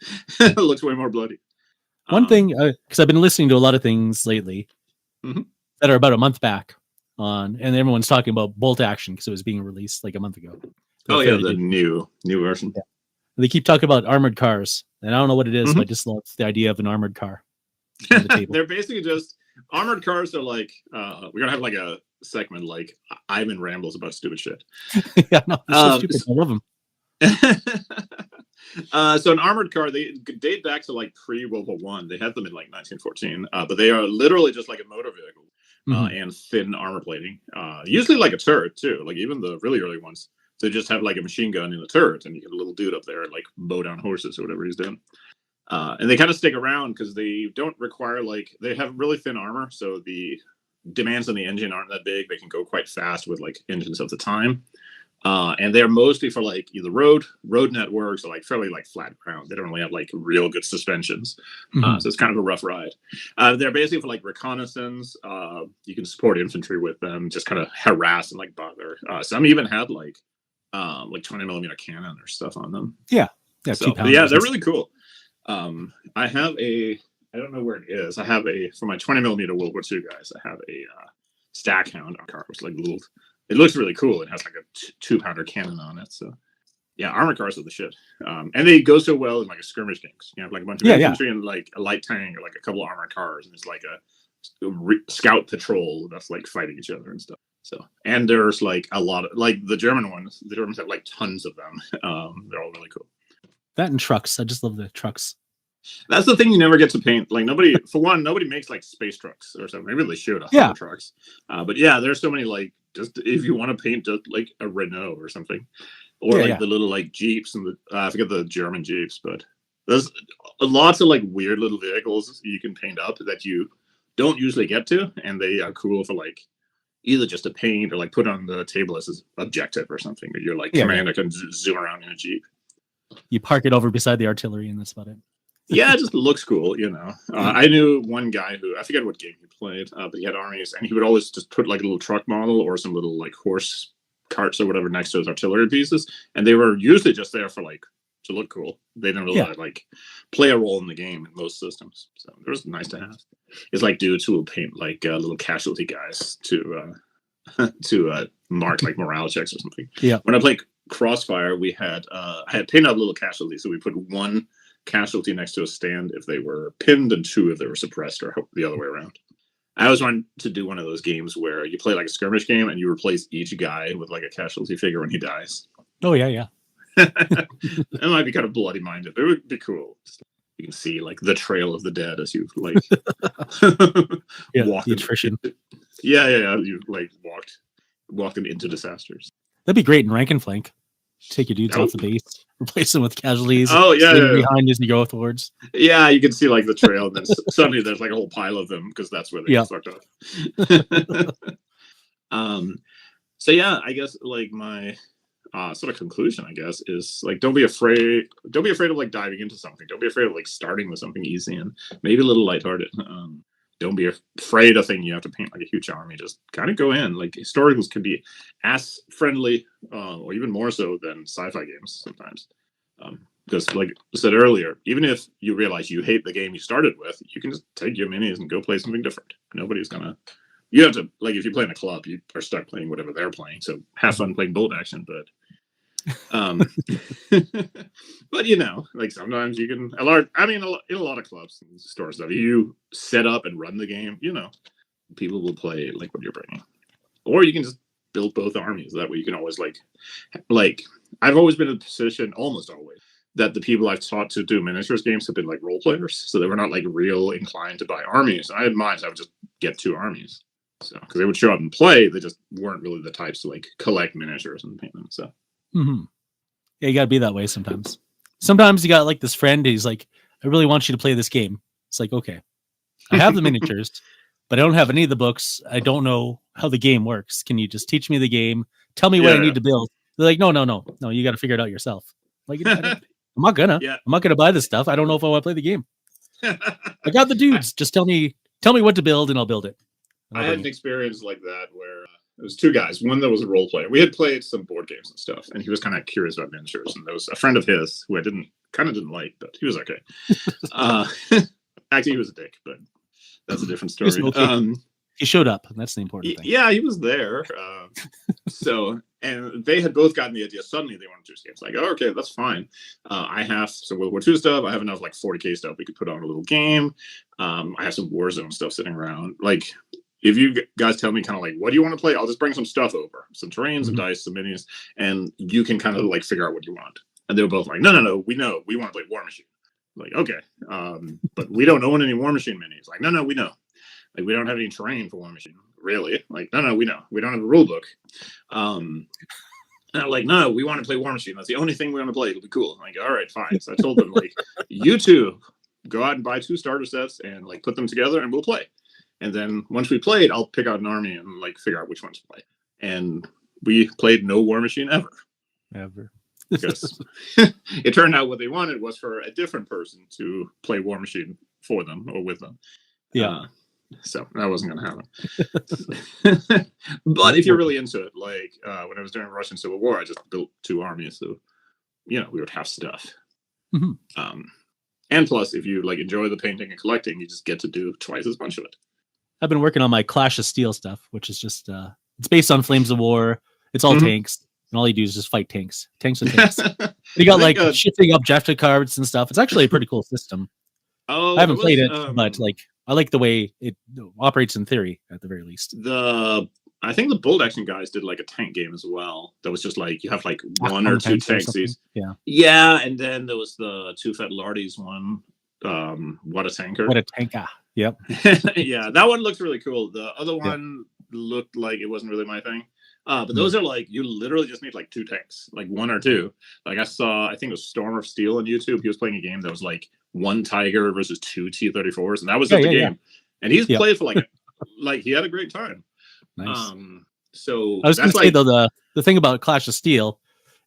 Speaker 2: looks way more bloody.
Speaker 1: One thing, because I've been listening to a lot of things lately that are about a month back on, and everyone's talking about bolt action because it was being released like a month ago.
Speaker 2: Oh yeah, the new version.
Speaker 1: Yeah. They keep talking about armored cars, and I don't know what it is, but I just love the idea of an armored car on the table.
Speaker 2: They're basically just armored cars are like we're gonna have like a segment like Ivan rambles about stupid shit.
Speaker 1: Yeah, no, so stupid. I love them.
Speaker 2: So an armored car, they date back to like pre-World War One. They had them in like 1914, but they are literally just like a motor vehicle and thin armor plating. Usually like a turret too. Like even the really early ones, they just have like a machine gun in a turret, and you get a little dude up there and like mow down horses or whatever he's doing. And they kind of stick around because they don't require like, they have really thin armor, so the demands on the engine aren't that big. They can go quite fast with like engines of the time. And they're mostly for like either road networks or like fairly like flat ground. They don't really have like real good suspensions. So it's kind of a rough ride. They're basically for like reconnaissance. You can support infantry with them, just kind of harass and like bother. Some even had like 20mm cannon or stuff on them.
Speaker 1: Yeah.
Speaker 2: So, yeah, they're really cool. I have I don't know where it is. I have for my 20mm World War II guys, I have a stack hound car, which is like little. It looks really cool. It has like a 2-pounder cannon on it. So, yeah, armor cars are the shit. And they go so well in like a skirmish games. You have like a bunch of infantry and like a light tank or like a couple of armored cars, and it's like a scout patrol that's like fighting each other and stuff. So, and there's like a lot of like the German ones. The Germans have like tons of them. They're all really cool.
Speaker 1: That and trucks. I just love the trucks.
Speaker 2: That's the thing you never get to paint. Like nobody makes like space trucks or something. Maybe they should have trucks. But yeah, there's so many like just if you want to paint just like a Renault or something, or the little like Jeeps and I forget the German Jeeps, but there's lots of like weird little vehicles you can paint up that you don't usually get to, and they are cool for like either just to paint or like put on the table as an objective or something. Or you're like commander can zoom around in a Jeep.
Speaker 1: You park it over beside the artillery, and that's about it.
Speaker 2: Yeah, it just looks cool, you know. I knew one guy who, I forget what game he played, but he had armies, and he would always just put like a little truck model or some little like horse carts or whatever next to his artillery pieces, and they were usually just there for like to look cool. They didn't really like play a role in the game in most systems, so it was nice to have. It's like dudes who will paint like little casualty guys to mark like morale checks or something.
Speaker 1: Yeah.
Speaker 2: When I played Crossfire, we had I had painted up little casualties, so we put one casualty next to a stand if they were pinned and 2 if they were suppressed, or the other way around. I always wanted to do one of those games where you play like a skirmish game and you replace each guy with like a casualty figure when he dies.
Speaker 1: Oh yeah.
Speaker 2: It might be kind of bloody minded, but it would be cool. You can see like the trail of the dead as you like walk
Speaker 1: the attrition.
Speaker 2: You like walk them into disasters.
Speaker 1: That'd be great in rank and flank. Take your dudes off the base, replace them with casualties. Behind as you go towards.
Speaker 2: Yeah, you can see like the trail, and then suddenly there's like a whole pile of them because that's where they get fucked up. So yeah, I guess like my sort of conclusion, I guess, is like don't be afraid of like diving into something. Don't be afraid of like starting with something easy and maybe a little lighthearted. Don't be afraid of thinking you have to paint like a huge army. Just kind of go in. Like historicals can be as friendly or even more so than sci-fi games sometimes. Because like I said earlier, even if you realize you hate the game you started with, you can just take your minis and go play something different. Nobody's gonna. You have to, like, if you play in a club, you are stuck playing whatever they're playing. So have fun playing bolt action, but but you know, like sometimes you can in a lot of clubs and store stuff, you set up and run the game, you know, people will play like what you're bringing, or you can just build both armies. That way you can always like I've always been in a position, almost always, that the people I've taught to do miniatures games have been like role players, so they were not like real inclined to buy armies. I had mine, so I would just get 2 armies, so because they would show up and play, they just weren't really the types to like collect miniatures and paint them. So
Speaker 1: yeah, you gotta be that way sometimes. Sometimes you got like this friend, he's like, I really want you to play this game. It's like, okay, I have the miniatures, but I don't have any of the books. I don't know how the game works. Can you just teach me the game? Tell me what I need to build. They're like, no, you got to figure it out yourself. Like, I'm not gonna buy this stuff. I don't know if I want to play the game. I got the dudes. Just tell me what to build and I'll build it.
Speaker 2: I had an experience like that where it was 2 guys. One that was a role player. We had played some board games and stuff, and he was kind of curious about miniatures. And there was a friend of his who I didn't like, but he was okay. Actually, he was a dick, but that's a different story.
Speaker 1: He showed up, and that's the important thing.
Speaker 2: Yeah, he was there. So, and they had both gotten the idea. Suddenly, they wanted to do games. Like, oh, okay, that's fine. I have some World War II stuff. I have enough like 40K stuff we could put on a little game. I have some Warzone stuff sitting around. Like, if you guys tell me kind of like, what do you want to play? I'll just bring some stuff over, some terrain, some dice, some minis, and you can kind of like figure out what you want. And they were both like, no, we know. We want to play War Machine. Like, okay, but we don't own any War Machine minis. Like, no, we know. Like, we don't have any terrain for War Machine, really. Like, no, we know. We don't have a rule book. And I'm like, no, we want to play War Machine. That's the only thing we want to play. It'll be cool. I'm like, all right, fine. So I told them, like, you two go out and buy 2 starter sets and like put them together and we'll play. And then once we played, I'll pick out an army and like figure out which one to play. And we played no War Machine ever. Because it turned out what they wanted was for a different person to play War Machine for them or with them.
Speaker 1: Yeah.
Speaker 2: So that wasn't going to happen. But if you're really into it, like when I was during Russian Civil War, I just built 2 armies. So, we would have stuff.
Speaker 1: Mm-hmm.
Speaker 2: And plus, if you like enjoy the painting and collecting, you just get to do twice as much of it.
Speaker 1: I've been working on my Clash of Steel stuff, which is just it's based on Flames of War. It's all tanks, and all you do is just fight tanks and tanks. You got like shifting objective cards and stuff. It's actually a pretty cool system. I haven't played it, but like I like the way it operates in theory, at the very least.
Speaker 2: I think the Bold Action guys did like a tank game as well. That was just like you have like 1 or 2 tanks. Yeah, and then there was the Two Fat Lardies one. What a Tanker.
Speaker 1: What a Tanker. Yep.
Speaker 2: Yeah, that one looks really cool. The other one looked like it wasn't really my thing. But those are like, you literally just need like 2 tanks, like 1 or 2. Like I think it was Storm of Steel on YouTube. He was playing a game that was like 1 Tiger versus 2 T-34s, and that was just the game. Yeah. And he's played for like he had a great time.
Speaker 1: Nice.
Speaker 2: So
Speaker 1: I was going to say though, the thing about Clash of Steel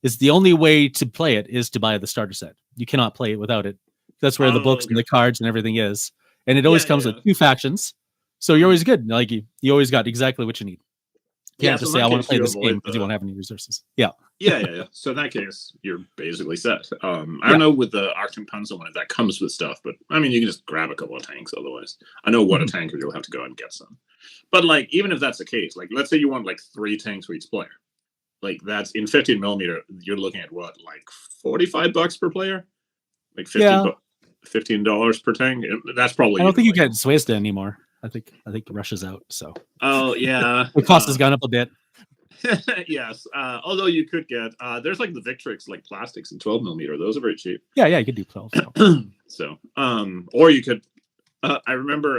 Speaker 1: is the only way to play it is to buy the starter set. You cannot play it without it. That's where the books and the cards and everything is. And it always comes with 2 factions. So you're always good. Like you always got exactly what you need. You can't just say, I want to play this game because you won't have any resources. Yeah.
Speaker 2: So in that case, you're basically set. I don't know with the Arctic Pencil one if that comes with stuff, but I mean, you can just grab a couple of tanks otherwise. I know what a tanker, you'll have to go and get some. But like, even if that's the case, like let's say you want like 3 tanks for each player. Like that's in 15mm, you're looking at what, like $45 per player? Like $15 per tank. That's probably.
Speaker 1: I don't think you get Zvezda anymore. I think Russia's out. So.
Speaker 2: Oh yeah.
Speaker 1: The cost has gone up a bit.
Speaker 2: Yes. Although you could get there's like the Victrix like plastics in 12mm. Those are very cheap.
Speaker 1: Yeah, you could do 12.
Speaker 2: So or you could. I remember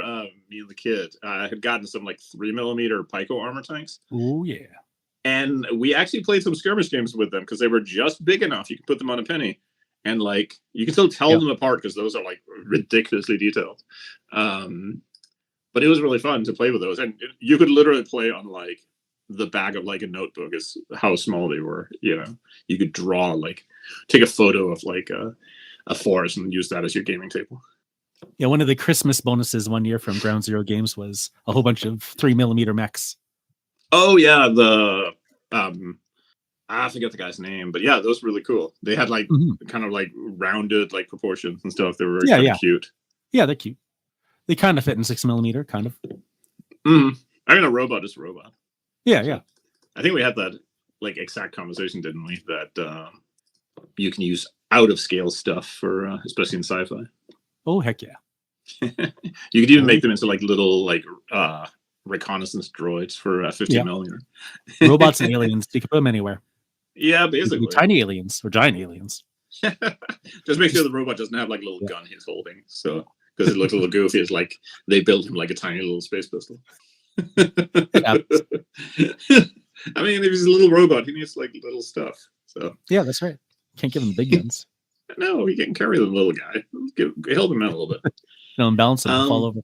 Speaker 2: me and the kid had gotten some like 3mm Pico armor tanks.
Speaker 1: Oh yeah.
Speaker 2: And we actually played some skirmish games with them because they were just big enough. You could put them on a penny. And like you can still tell them apart because those are like ridiculously detailed. But it was really fun to play with those, and you could literally play on like the back of like a notebook is how small they were. You could draw take a photo of like a forest and use that as your gaming table.
Speaker 1: Yeah, one of the Christmas bonuses one year from Ground Zero Games was a whole bunch of 3mm mechs.
Speaker 2: Oh yeah, the I forget the guy's name, but yeah, those were really cool. They had like kind of like rounded like proportions and stuff. They were kind of cute.
Speaker 1: Yeah, they're cute. They kind of fit in 6mm, kind of.
Speaker 2: I mean, a robot is a robot.
Speaker 1: Yeah.
Speaker 2: I think we had that like exact conversation, didn't we? That you can use out of scale stuff for, especially in sci-fi.
Speaker 1: Oh heck yeah!
Speaker 2: You could even make them into like little like reconnaissance droids for 15mm.
Speaker 1: Robots and aliens. You can put them anywhere.
Speaker 2: Yeah, basically.
Speaker 1: Tiny aliens or giant aliens.
Speaker 2: Just make sure the robot doesn't have like a little gun he's holding. So. Because it looks a little goofy. It's like they built him like a tiny little space pistol. I mean, if he's a little robot, he needs like little stuff. So
Speaker 1: yeah, that's right. Can't give him big guns.
Speaker 2: No, he can carry the little guy. Help him out a little bit.
Speaker 1: And balance him and fall over.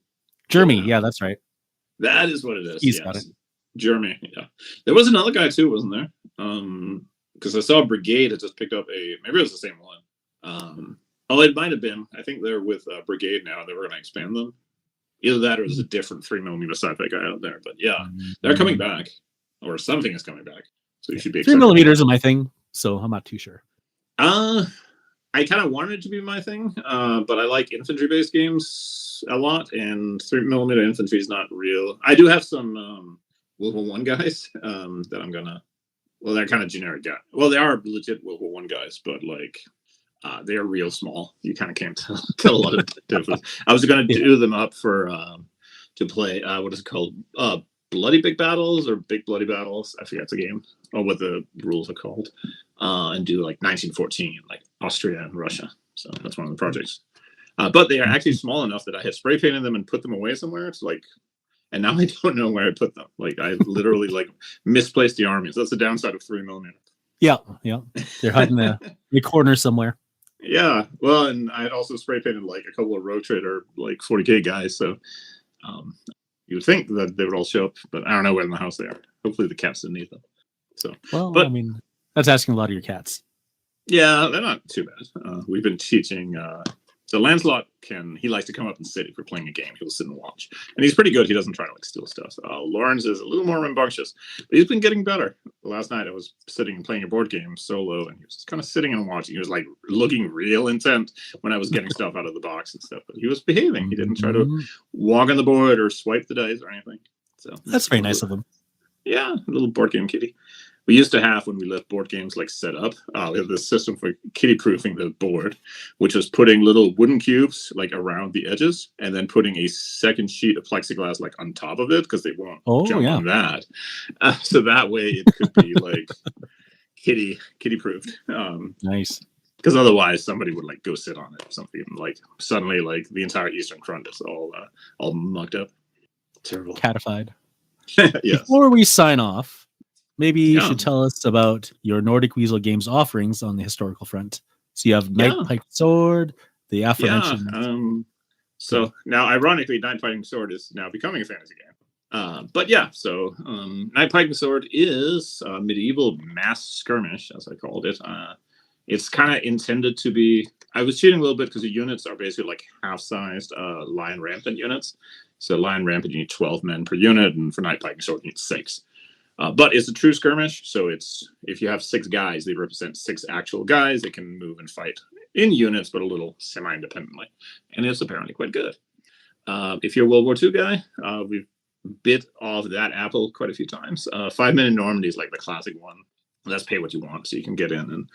Speaker 1: Jeremy, yeah, that's right.
Speaker 2: That is what it is.
Speaker 1: He's got it.
Speaker 2: Jeremy, yeah. There was another guy too, wasn't there? Because I saw Brigade had just picked up maybe it was the same one. Oh, it might have been. I think they're with Brigade now. They were going to expand them. Either that or there's a different 3mm sci-fi guy out there. But yeah, they're coming back. Or something is coming back. So you should be excited.
Speaker 1: 3mm is my thing, so I'm not too sure.
Speaker 2: I kind of wanted it to be my thing, but I like infantry-based games a lot, and 3mm infantry is not real. I do have some World War I guys that I'm going to... Well, they're kind of generic guys. Well, they are legit World War I guys, but like... they are real small. You kind of can't tell a lot of difference. I was going to do them up for to play. What is it called? Bloody Big Battles or Big Bloody Battles? I forget the game or what the rules are called. And do like 1914, like Austria and Russia. So that's one of the projects. But they are actually small enough that I had spray painted them and put them away somewhere. It's like, and now I don't know where I put them. Like I literally like misplaced the armies. That's the downside of 3mm.
Speaker 1: Yeah. They're hiding in the corner somewhere.
Speaker 2: Yeah, well, and I had also spray painted like a couple of Road Trader like 40K guys, so You would think that they would all show up, but I don't know where in the house they are. Hopefully the cats didn't need them. So,
Speaker 1: well, I mean, that's asking a lot of your cats.
Speaker 2: Yeah, they're not too bad. We've been teaching. So Lancelot he likes to come up and sit if we're playing a game. He'll sit and watch, and he's pretty good. He doesn't try to like steal stuff. Lawrence is a little more rambunctious, but he's been getting better. Last night I was sitting and playing a board game solo, and he was just kind of sitting and watching. He was like looking real intent when I was getting stuff out of the box and stuff. But he was behaving. He didn't try to walk on the board or swipe the dice or anything. So
Speaker 1: that's very nice of him.
Speaker 2: Yeah, a little board game kitty. We used to have, when we left board games like set up, we have this system for kitty-proofing the board, which was putting little wooden cubes like around the edges, and then putting a second sheet of plexiglass like on top of it because they won't jump on that. So that way it could be like kitty-proofed.
Speaker 1: Nice.
Speaker 2: Because otherwise somebody would like go sit on it or something, and like suddenly like the entire eastern front is all mucked up. Terrible.
Speaker 1: Catified.
Speaker 2: Yes.
Speaker 1: Before we sign off, maybe you should tell us about your Nordic Weasel Games offerings on the historical front. So you have Knight Pike Sword, the aforementioned.
Speaker 2: Yeah. So now, ironically, Knight Pike Sword is now becoming a fantasy game. But yeah, so Knight Pike Sword is a medieval mass skirmish, as I called it. It's kind of intended to be. I was cheating a little bit because the units are basically like half-sized Lion Rampant units. So Lion Rampant, you need 12 men per unit, and for Knight Pike Sword, you need 6. But it's a true skirmish, so it's if you have 6 guys, they represent 6 actual guys. They can move and fight in units, but a little semi-independently, and it's apparently quite good. If you're a World War II guy, we've bit off that apple quite a few times. 5-minute Normandy is like the classic one. That's pay what you want, so you can get in, and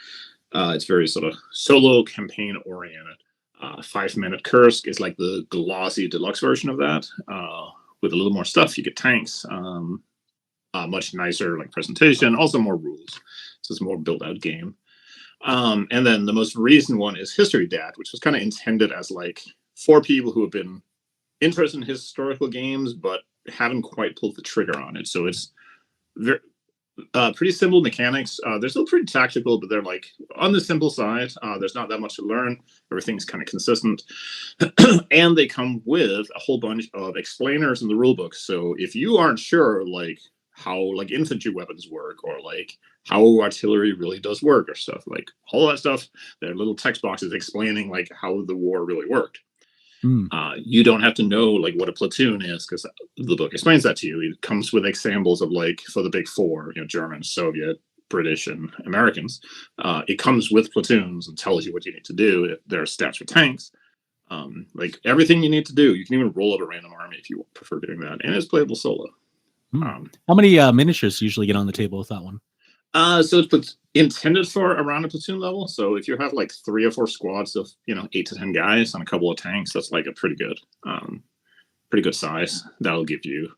Speaker 2: it's very sort of solo campaign oriented. 5-minute Kursk is like the glossy deluxe version of that, with a little more stuff. You get tanks. Much nicer like presentation, also more rules. So it's a more built out game. And then the most recent one is History Dad, which was kind of intended as like for people who have been interested in historical games but haven't quite pulled the trigger on it. So it's very, pretty simple mechanics. They're still pretty tactical, but they're like on the simple side. There's not that much to learn. Everything's kind of consistent. And they come with a whole bunch of explainers in the rulebook. So if you aren't sure like how like infantry weapons work or like how artillery really does work or stuff, like all that stuff, there are little text boxes explaining like how the war really worked. You don't have to know like what a platoon is because the book explains that to you. It comes with examples of like for the big 4, German, Soviet, British, and Americans. It comes with platoons and tells you what you need to do. There are stats for tanks. Like everything you need to do. You can even roll up a random army if you prefer doing that, and it's playable solo.
Speaker 1: How many miniatures usually get on the table with that one?
Speaker 2: So it's intended for around a platoon level. So if you have like 3 or 4 squads of 8 to 10 guys on a couple of tanks, that's like a pretty good size. That'll give you,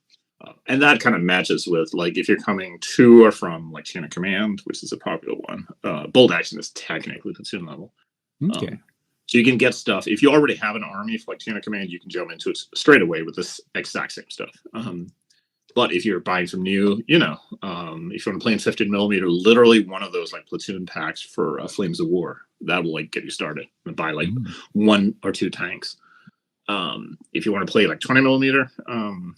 Speaker 2: and that kind of matches with like if you're coming to or from like Chain of Command, which is a popular one. Bold Action is technically platoon level.
Speaker 1: Okay.
Speaker 2: So you can get stuff if you already have an army for like Chain of Command, you can jump into it straight away with this exact same stuff. But if you're buying from new, if you want to play in 15mm, literally one of those like platoon packs for Flames of War, that will like get you started and buy like 1 or 2 tanks. If you want to play like 20mm,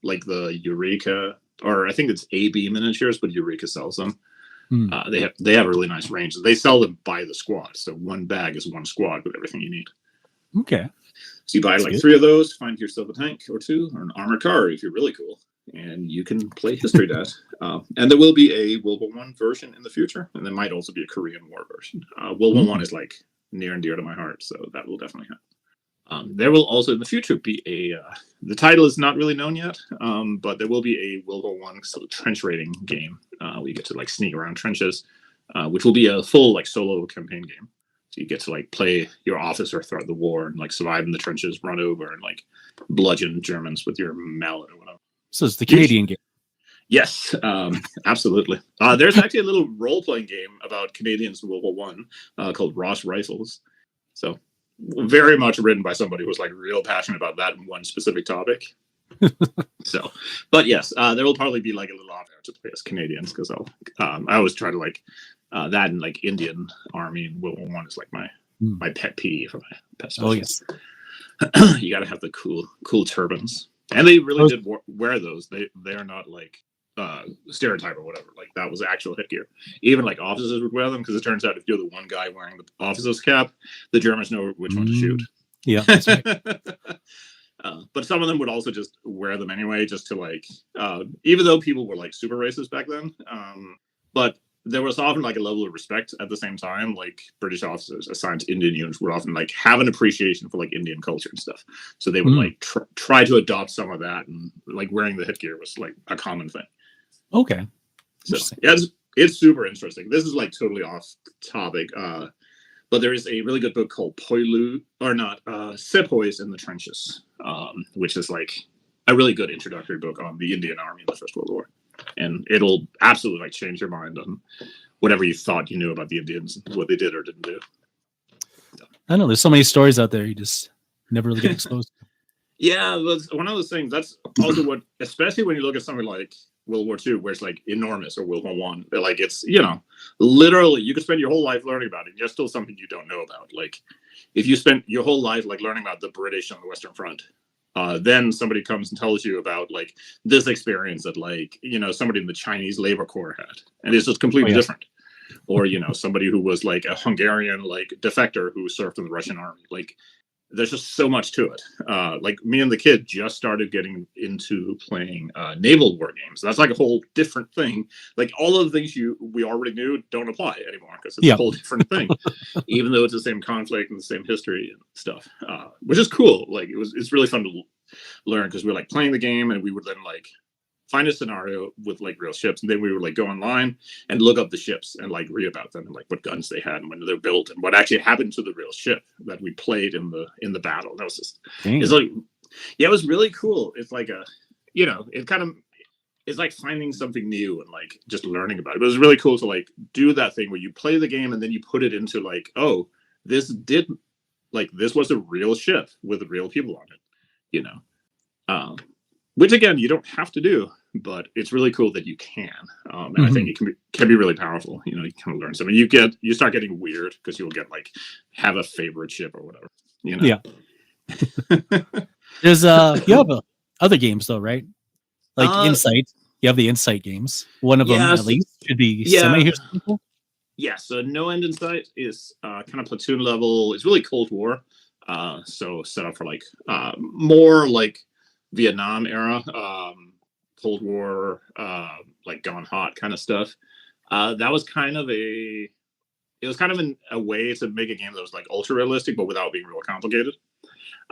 Speaker 2: like the Eureka, or I think it's AB miniatures, but Eureka sells them. They have a really nice range. They sell them by the squad, so one bag is 1 squad with everything you need.
Speaker 1: Okay.
Speaker 2: So you buy like 3 of those, find yourself a tank or 2, or an armored car if you're really cool. And you can play History Dad. And there will be a World War I version in the future, and there might also be a Korean War version. World War I is like near and dear to my heart, so that will definitely happen. There will also in the future be the title is not really known yet, but there will be a World War I sort of trench raiding game. Where you get to like sneak around trenches, which will be a full like solo campaign game. So you get to like play your officer throughout the war and like survive in the trenches, run over and like bludgeon Germans with your mallet or whatever.
Speaker 1: So it's the Canadian game.
Speaker 2: Yes, absolutely. There's actually a little role-playing game about Canadians in World War I called Ross Rifles. So very much written by somebody who was like real passionate about that one specific topic. So, but yes, there will probably be like a little off there to play as Canadians because I always try to like that and like Indian Army and World War I is like my pet peeve or my pet special.
Speaker 1: Oh yes.
Speaker 2: You got to have the cool turbans. And they really did wear those. They are not like stereotype or whatever. Like that was actual headgear. Even like officers would wear them because it turns out if you're the one guy wearing the officer's cap, the Germans know which one to shoot.
Speaker 1: Yeah, that's right.
Speaker 2: But some of them would also just wear them anyway, just to like, even though people were like super racist back then, but there was often like a level of respect at the same time. Like British officers assigned to Indian units would often like have an appreciation for like Indian culture and stuff. So they would like try to adopt some of that, and like wearing the headgear was like a common thing.
Speaker 1: Okay.
Speaker 2: So yeah, it's super interesting. This is like totally off topic. But there is a really good book called Sepoys in the Trenches, which is like a really good introductory book on the Indian Army in the First World War. And it'll absolutely like change your mind on whatever you thought you knew about the Indians and what they did or didn't do. So.
Speaker 1: I know there's so many stories out there you just never really get exposed to.
Speaker 2: Yeah, that's one of those things. That's also what, especially when you look at something like World War II, where it's like enormous, or World War One. Like it's, you know, literally you could spend your whole life learning about it. There's still something you don't know about. Like if you spent your whole life like learning about the British on the Western Front, then somebody comes and tells you about like this experience that like, you know, somebody in the Chinese Labor Corps had, and it's just completely different. Or, you know, somebody who was like a Hungarian like defector who served in the Russian army. Like there's just so much to it. Like me and the kid just started getting into playing naval war games. That's like a whole different thing. Like all of the things we already knew don't apply anymore because it's a whole different thing, even though it's the same conflict and the same history and stuff, which is cool. Like it's really fun to learn because we're like playing the game and we would then like find a scenario with like real ships, and then we would like go online and look up the ships and like read about them and like what guns they had and when they're built and what actually happened to the real ship that we played in the battle. That was just it's like, yeah, it was really cool. It's like a, you know, it kind of, it's like finding something new and like just learning about it. But it was really cool to like do that thing where you play the game and then you put it into like, oh, this was a real ship with real people on it, you know. Which again, you don't have to do, but it's really cool that you can. And I think it can be really powerful. You know, you kind of learn something. You start getting weird because you'll get like have a favorite ship or whatever. You know.
Speaker 1: Yeah. There's you have other games though, right? Like Insight. You have the Insight games. One of them at least should be semi-historical.
Speaker 2: Yeah. So No End in Sight is kind of platoon level. It's really Cold War. So set up for like more like Vietnam era, Cold War, like gone hot kind of stuff. That was kind of a way to make a game that was like ultra realistic, but without being real complicated.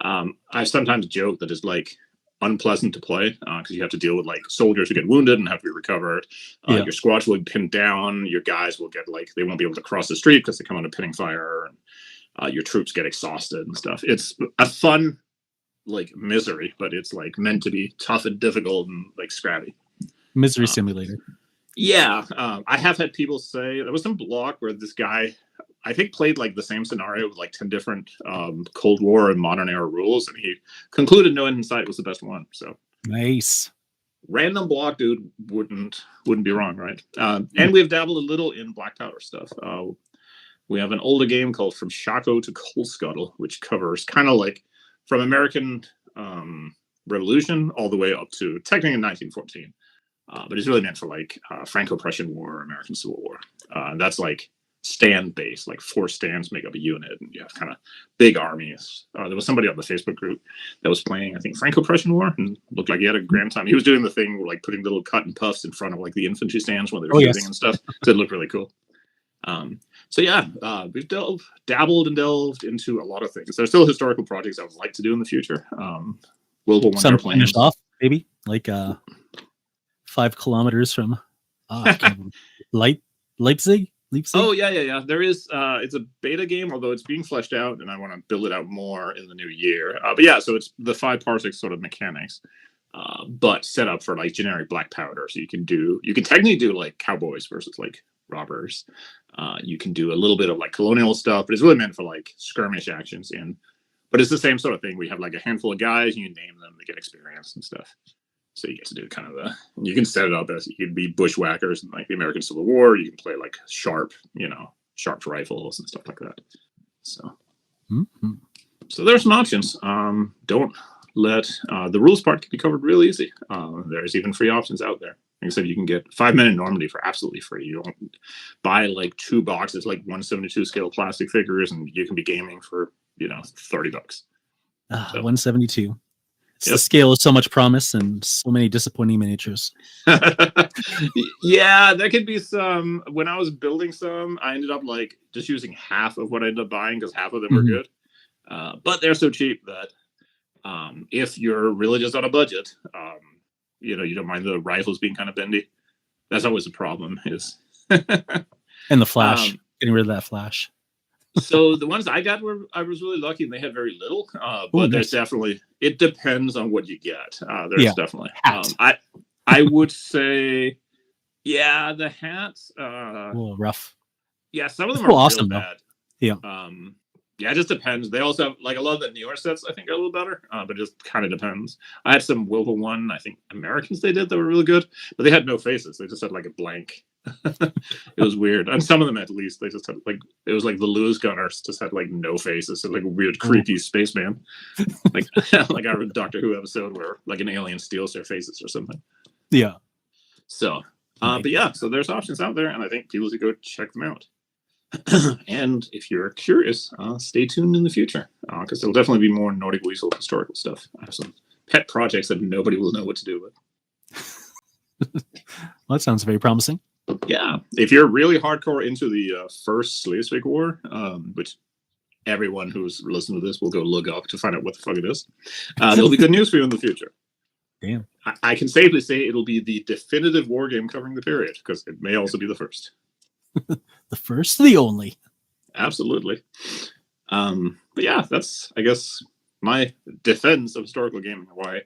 Speaker 2: I sometimes joke that it's like unpleasant to play because you have to deal with like soldiers who get wounded and have to be recovered. Your squads will be pinned down. Your guys will get like, they won't be able to cross the street because they come under pinning fire. And your troops get exhausted and stuff. It's a fun like misery, but it's like meant to be tough and difficult and like scrappy.
Speaker 1: Misery simulator.
Speaker 2: Yeah. I have had people say there was some blog where this guy I think played like the same scenario with like 10 different Cold War and modern era rules, and he concluded No End in Sight was the best one. So nice. Random blog dude wouldn't be wrong, right? And we've dabbled a little in Black Powder stuff. We have an older game called From Shaco to Cold Scuttle, which covers kind of like from American Revolution all the way up to technically 1914. But it's really meant for like Franco-Prussian War, American Civil War. That's like stand based, like 4 stands make up a unit, and you have kind of big armies. There was somebody on the Facebook group that was playing, I think, Franco-Prussian War, and looked like he had a grand time. He was doing the thing where, like, putting little cut and puffs in front of like the infantry stands when they were shooting and stuff. So it looked really cool. So yeah, we've dabbled and delved into a lot of things. There's still historical projects I would like to do in the future. World War I
Speaker 1: some finished off, maybe like 5 kilometers from Leipzig.
Speaker 2: Oh yeah. There is. It's a beta game, although it's being fleshed out, and I want to build it out more in the new year. But yeah, so it's the 5 parsec sort of mechanics, but set up for like generic Black Powder. So you can technically do like cowboys versus like robbers. You can do a little bit of like colonial stuff, but it's really meant for like skirmish actions. But it's the same sort of thing. We have like a handful of guys, and you name them, they get experience and stuff. So you get to do kind of you can set it up as you can be bushwhackers in like the American Civil War. You can play like sharp rifles and stuff like that. So, so there's some options. Don't the rules part can be covered real easy. There's even free options out there. Like I said, you can get 5-minute Normandy for absolutely free. You don't buy like 2 boxes, like 172 scale plastic figures, and you can be gaming for $30.
Speaker 1: 172. The scale is so much promise and so many disappointing miniatures.
Speaker 2: Yeah, there could be some. When I was building some, I ended up like just using half of what I ended up buying because half of them were good. But they're so cheap that if you're really just on a budget, you don't mind the rifles being kind of bendy. That's always a problem. Is
Speaker 1: and the flash, getting rid of that flash.
Speaker 2: So the ones I got I was really lucky, and they had very little. But there's definitely, it depends on what you get. There's definitely. I would say, the hats.
Speaker 1: A little rough.
Speaker 2: Yeah, some of them are
Speaker 1: awesome,
Speaker 2: real bad.
Speaker 1: Yeah.
Speaker 2: It just depends. They also have like a lot of the newer sets. I think are a little better, but it just kind of depends. I had some Wilhelm one. I think Americans they did that were really good, but they had no faces. They just had like a blank. It was weird, and some of them at least they just had like it was like the Lewis Gunners just had like no faces, so like a weird creepy spaceman, like like our Doctor Who episode where like an alien steals their faces or something.
Speaker 1: Yeah.
Speaker 2: So, so there's options out there, and I think people should go check them out. And if you're curious, stay tuned in the future because there'll definitely be more Nordic Weasel historical stuff. I have some pet projects that nobody will know what to do with.
Speaker 1: Well, that sounds very promising.
Speaker 2: Yeah, if you're really hardcore into the first Schleswig War, which everyone who's listening to this will go look up to find out what the fuck it is, there'll be good news for you in the future.
Speaker 1: Damn.
Speaker 2: I can safely say it'll be the definitive war game covering the period because it may also be the first.
Speaker 1: The first, the only.
Speaker 2: Absolutely. But yeah, that's, I guess, my defense of historical gaming. Why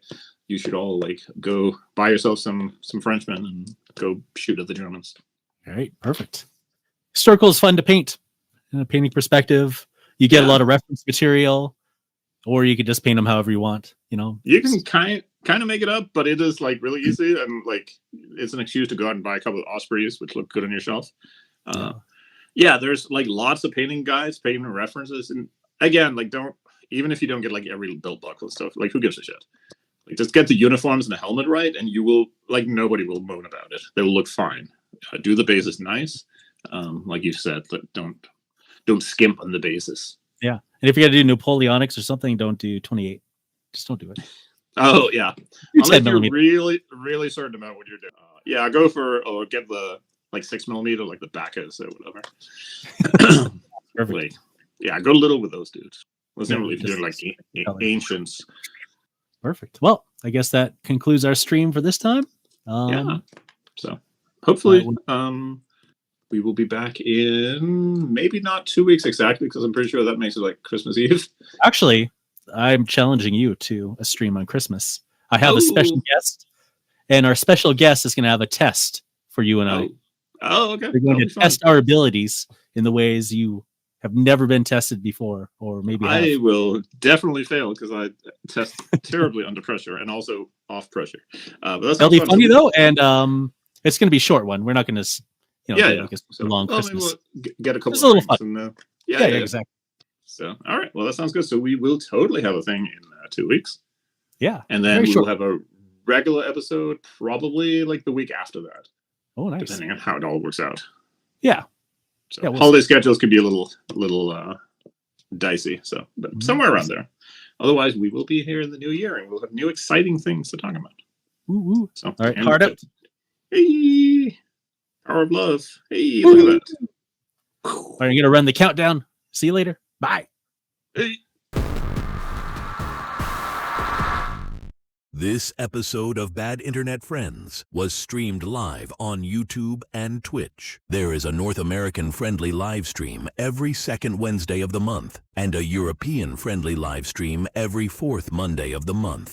Speaker 2: you should all like go buy yourself some Frenchmen and go shoot at the Germans.
Speaker 1: All right, perfect. Historical is fun to paint. In a painting perspective, you get a lot of reference material, or you could just paint them however you want.
Speaker 2: You can kind of make it up, but it is like really easy, and like it's an excuse to go out and buy a couple of Ospreys, which look good on your shelf. There's like lots of painting guides, painting references, and again, like even if you don't get like every belt buckle and stuff, like who gives a shit? Like just get the uniforms and the helmet right, and you will like nobody will moan about it. They will look fine. Do the bases nice, like you said, but don't skimp on the bases. Yeah,
Speaker 1: and if you got to do Napoleonics or something, don't do 28. Just don't do it.
Speaker 2: Oh yeah, unless you're really really certain about what you're doing. Go for get the like 6mm, like the Bacchus or whatever.
Speaker 1: Perfect.
Speaker 2: Go little with those dudes. Let's if you're doing like ancients.
Speaker 1: Perfect. Well, I guess that concludes our stream for this time.
Speaker 2: So hopefully we will be back in maybe not 2 weeks exactly, because I'm pretty sure that makes it like Christmas Eve.
Speaker 1: Actually, I'm challenging you to a stream on Christmas. I have a special guest, and our special guest is going to have a test for you and I.
Speaker 2: Oh, okay.
Speaker 1: We're going to test our abilities in the ways you have never been tested before, or maybe
Speaker 2: I will definitely fail because I test terribly under pressure and also off pressure. But
Speaker 1: that'll be funny though, and it's going to be a short one. We're not going to, like a long Christmas.
Speaker 2: We'll get a couple.
Speaker 1: It's a little fun.
Speaker 2: And,
Speaker 1: exactly.
Speaker 2: So, all right. Well, that sounds good. So we will totally have a thing in 2 weeks.
Speaker 1: Yeah,
Speaker 2: and then we will have a regular episode probably like the week after that.
Speaker 1: Oh, nice.
Speaker 2: Depending on how it all works out.
Speaker 1: Yeah.
Speaker 2: So holiday schedules could be a little dicey. So, but somewhere around there. Otherwise, we will be here in the new year, and we'll have new exciting things to talk about.
Speaker 1: Woo-woo.
Speaker 2: So,
Speaker 1: all right, card out.
Speaker 2: Hey, Hour of Love. Hey, look at that.
Speaker 1: All right, I'm gonna run the countdown. See you later. Bye.
Speaker 2: Hey.
Speaker 3: This episode of Bad Internet Friends was streamed live on YouTube and Twitch. There is a North American-friendly live stream every second Wednesday of the month and a European-friendly live stream every fourth Monday of the month.